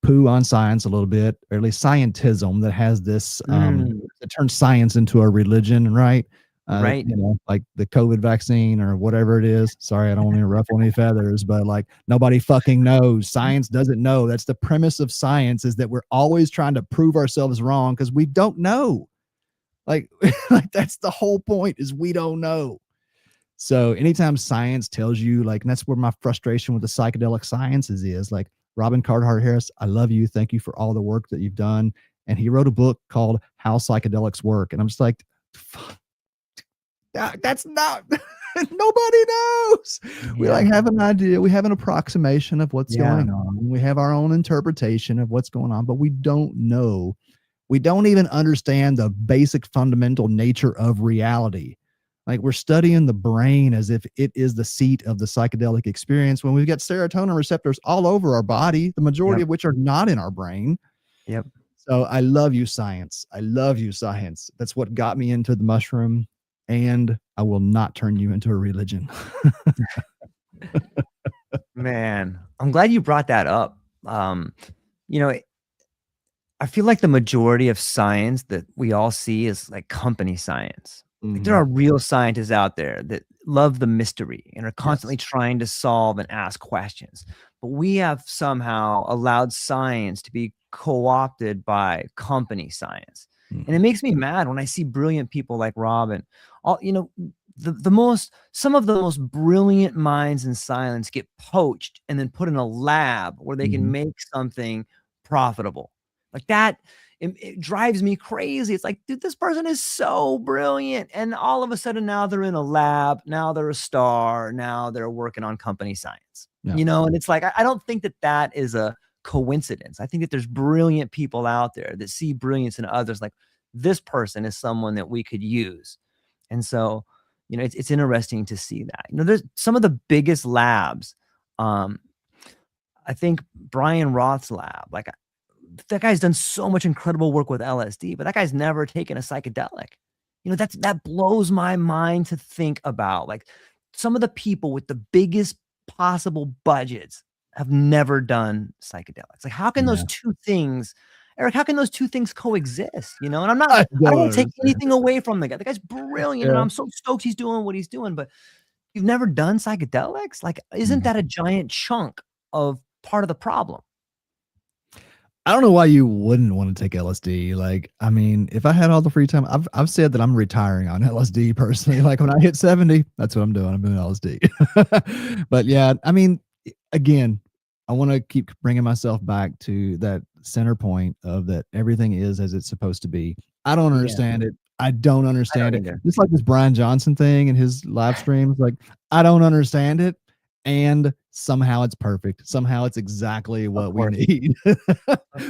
poo on science a little bit, or at least scientism that has this Mm, it turns science into a religion, right? right. Like the COVID vaccine or whatever it is. Sorry, I don't want to ruffle any feathers, but like nobody fucking knows. Science doesn't know. That's the premise of science, is that we're always trying to prove ourselves wrong because we don't know. Like, like that's the whole point, is we don't know. So anytime science tells you, like, and that's where my frustration with the psychedelic sciences is, like, Robin Carhart Harris, I love you. Thank you for all the work that you've done. And he wrote a book called How Psychedelics Work. And I'm just like, that's not, nobody knows. We Yeah. like have an idea. We have an approximation of what's Yeah. going on. We have our own interpretation of what's going on, but we don't know. We don't even understand the basic fundamental nature of reality. Like, we're studying the brain as if it is the seat of the psychedelic experience, when we've got serotonin receptors all over our body, the majority Yep. of which are not in our brain. Yep. So I love you, science. I love you, science. That's what got me into the mushroom, and I will not turn you into a religion. Man, I'm glad you brought that up. You know, I feel like the majority of science that we all see is like company science. Like there Mhm. are real scientists out there that love the mystery and are Yes. constantly trying to solve and ask questions. But we have somehow allowed science to be co-opted by company science. And it Mhm. makes me mad when I see brilliant people like Robin. All the most some of the most brilliant minds in science get poached and then put in a lab where they can Mhm. make something profitable like that. It drives me crazy. It's like, dude, this person is so brilliant. And all of a sudden now they're in a lab. Now they're a star. Now they're working on company science, Yeah. and it's like, I don't think that that is a coincidence. I think that there's brilliant people out there that see brilliance in others. Like this person is someone that we could use. And so, it's interesting to see that, there's some of the biggest labs. Um, I think Brian Roth's lab, like that guy's done so much incredible work with LSD, but that guy's never taken a psychedelic. That blows my mind to think about. Like some of the people with the biggest possible budgets have never done psychedelics. Like how can those Yeah. two things, Eric, how can those two things coexist? And I I don't don't want to take understand anything it. away from the guy. The guy's brilliant and Yeah. I'm so stoked he's doing what he's doing, but you've never done psychedelics? Like, isn't Mhm. that a giant chunk of part of the problem? I don't know why you wouldn't want to take LSD. Like, I mean, if I had all the free time, I've said that I'm retiring on LSD personally. Like when I hit 70, that's what I'm doing. I'm doing LSD. But yeah, I mean, again, I want to keep bringing myself back to that center point of that everything is as it's supposed to be. I don't Yeah, understand it. I don't I understand don't it. either. Just like this Brian Johnson thing and his live streams, like I don't understand it. and somehow it's perfect. Somehow it's exactly what we need.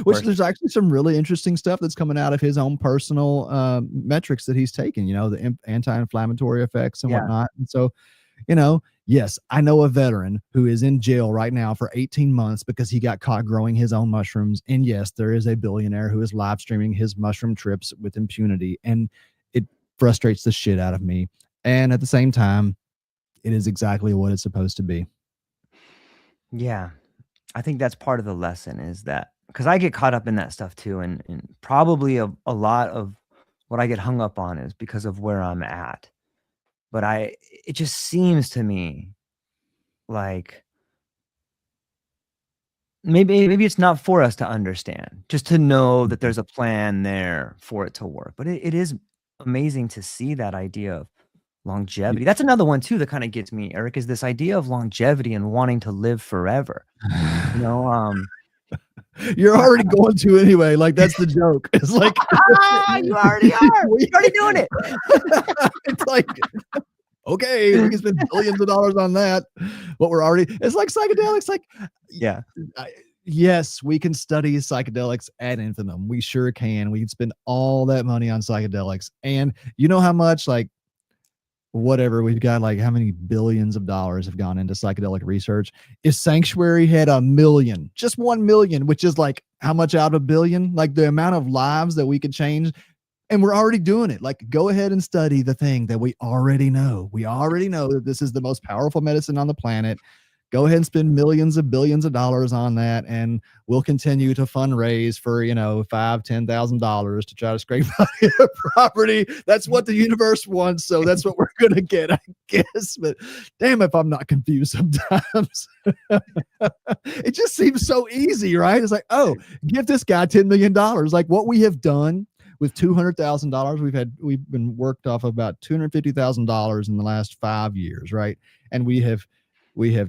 Which there's actually some really interesting stuff that's coming out of his own personal metrics that he's taken, the anti-inflammatory effects and whatnot. And so, yes, I know a veteran who is in jail right now for 18 months because he got caught growing his own mushrooms. And yes, there is a billionaire who is live streaming his mushroom trips with impunity. And it frustrates the shit out of me. And at the same time, it is exactly what it's supposed to be. Yeah. I think that's part of the lesson, is that because I get caught up in that stuff too. And probably a lot of what I get hung up on is because of where I'm at. But it just seems to me like maybe it's not for us to understand, just to know that there's a plan there for it to work. But it is amazing to see that idea of longevity. That's another one too that kind of gets me, Eric, is this idea of longevity and wanting to live forever. You're already going to anyway. Like, that's the joke. It's like, you already are. You're already doing it. It's like, okay, we can spend billions of dollars on that. But it's like psychedelics. Like, yeah. Yes, we can study psychedelics ad infinitum. We sure can. We can spend all that money on psychedelics. And you know how much, like, whatever, we've got, like, how many billions of dollars have gone into psychedelic research? If Psanctuary had 1 million, just 1 million, which is like how much out of a billion? Like, the amount of lives that we could change. And we're already doing it. Like, go ahead and study the thing that we already know. We already know that this is the most powerful medicine on the planet. Go ahead and spend millions of billions of dollars on that, and we'll continue to fundraise for, $5,000-$10,000 to try to scrape out your property. That's what the universe wants, so that's what we're gonna get, I guess. But damn, if I'm not confused sometimes. It just seems so easy, right? It's like, oh, give this guy $10 million. Like, what we have done with $200,000, we've been worked off about $250,000 in the last 5 years, right? And we have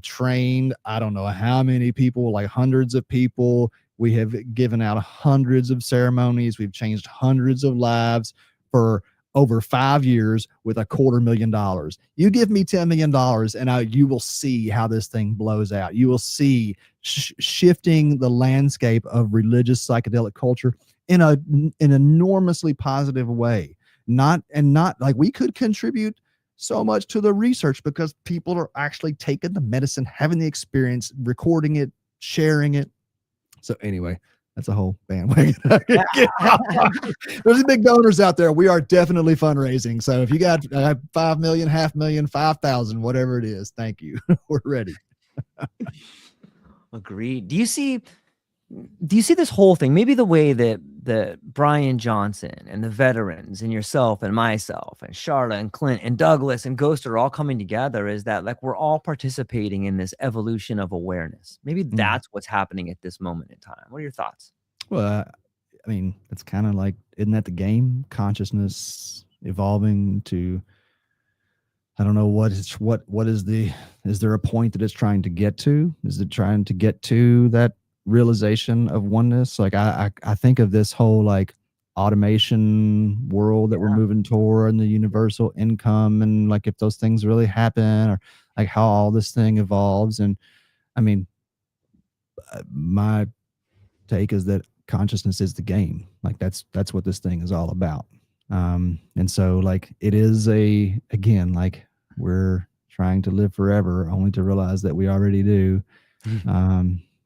trained, I don't know how many people, like hundreds of people. We have given out hundreds of ceremonies. We've changed hundreds of lives for over 5 years with $250,000. You give me $10 million and you will see how this thing blows out. You will see shifting the landscape of religious psychedelic culture in an enormously positive way. Not like we could contribute so much to the research because people are actually taking the medicine, having the experience, recording it, sharing it. So anyway, that's a whole bandwagon. There's big donors out there. We are definitely fundraising. So if you got 5 million, 500,000, 5,000, whatever it is, thank you. We're ready. Agreed. Do you see this whole thing, maybe the way that Brian Johnson and the veterans and yourself and myself and Charlotte and Clint and Douglas and Ghost are all coming together, is that, like, we're all participating in this evolution of awareness? Maybe that's what's happening at this moment in time. What are your thoughts? Well, I mean, it's kind of like, isn't that the game? Consciousness evolving to, I don't know is there a point that it's trying to get to? Is it trying to get to that realization of oneness? Like, I think of this whole, like, automation world that we're moving toward, and the universal income, and, like, if those things really happen, or like how all this thing evolves. And I mean, my take is that consciousness is the game. Like, that's what this thing is all about. And so, like, it is again, like, we're trying to live forever only to realize that we already do.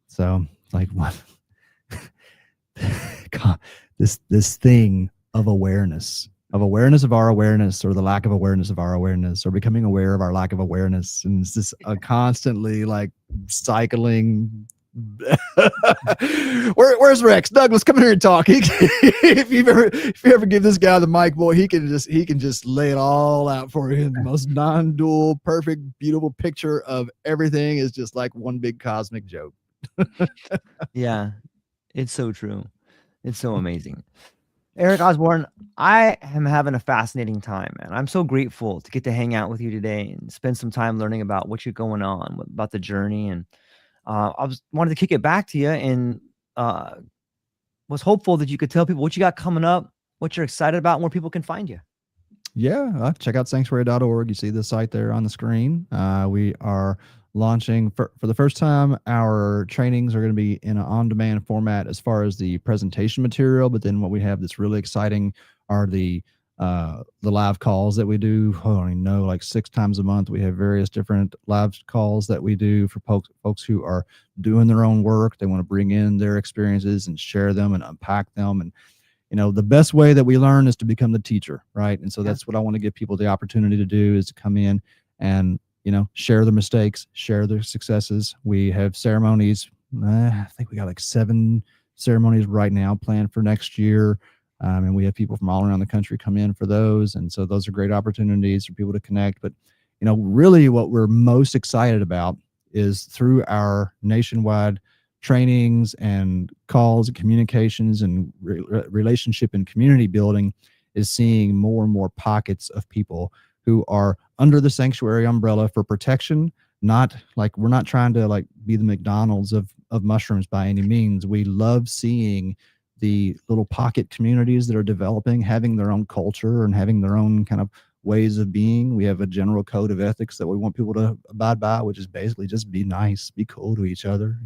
So, like, what God, this thing of awareness of our awareness, or the lack of awareness of our awareness, or becoming aware of our lack of awareness. And it's this constantly, like, cycling. Where's Rex? Douglas, come here and talk. If you ever give this guy the mic, boy, he can just lay it all out for you. The most non-dual, perfect, beautiful picture of everything is just like one big cosmic joke. Yeah, it's so true. It's so amazing. Eric Osborne, I am having a fascinating time, man. I'm so grateful to get to hang out with you today and spend some time learning about what you're going on, about the journey. And wanted to kick it back to you, and was hopeful that you could tell people what you got coming up, what you're excited about, and where people can find you. Yeah, check out psanctuary.org. You see the site there on the screen. We are launching for the first time. Our trainings are going to be in an on-demand format as far as the presentation material, but then what we have that's really exciting are the live calls that we do. I don't even know, like 6 times a month. We have various different live calls that we do for folks who are doing their own work. They want to bring in their experiences and share them and unpack them. And the best way that we learn is to become the teacher, right? And so that's what I want to give people the opportunity to do, is to come in and share their mistakes, share their successes. We have ceremonies. I think we got like 7 ceremonies right now planned for next year. And we have people from all around the country come in for those. And so those are great opportunities for people to connect. But, really what we're most excited about is through our nationwide trainings and calls and communications and relationship and community building, is seeing more and more pockets of people who are under the Psanctuary umbrella for protection. Not like, we're not trying to like be the McDonald's of mushrooms by any means. We love seeing the little pocket communities that are developing, having their own culture and having their own kind of ways of being. We have a general code of ethics that we want people to abide by, which is basically just be nice, be cool to each other,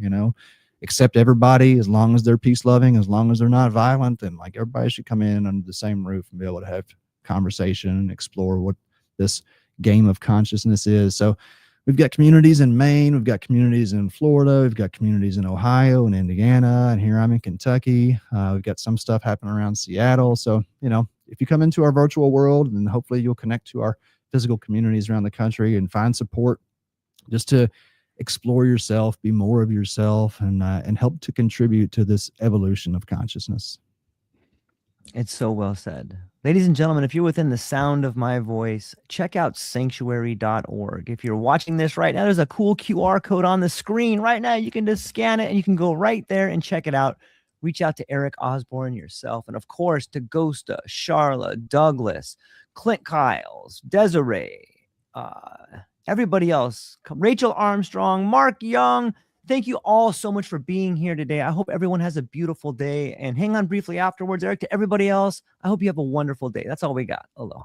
accept everybody as long as they're peace loving, as long as they're not violent. And like, everybody should come in under the same roof and be able to have conversation and explore what this game of consciousness is. So we've got communities in Maine, we've got communities in Florida, we've got communities in Ohio and Indiana, and here I'm in Kentucky. We've got some stuff happening around Seattle. So, if you come into our virtual world, then hopefully you'll connect to our physical communities around the country and find support just to explore yourself, be more of yourself, and help to contribute to this evolution of consciousness. It's so well said. Ladies and gentlemen, if you're within the sound of my voice, check out psanctuary.org. If you're watching this right now, there's a cool QR code on the screen right now. You can just scan it and you can go right there and check it out. Reach out to Eric Osborne yourself. And of course, to Ghosta, Charla, Douglas, Clint Kiles, Desiree, everybody else, Rachel Armstrong, Mark Young. Thank you all so much for being here today. I hope everyone has a beautiful day, and hang on briefly afterwards. Eric, to everybody else, I hope you have a wonderful day. That's all we got. Aloha.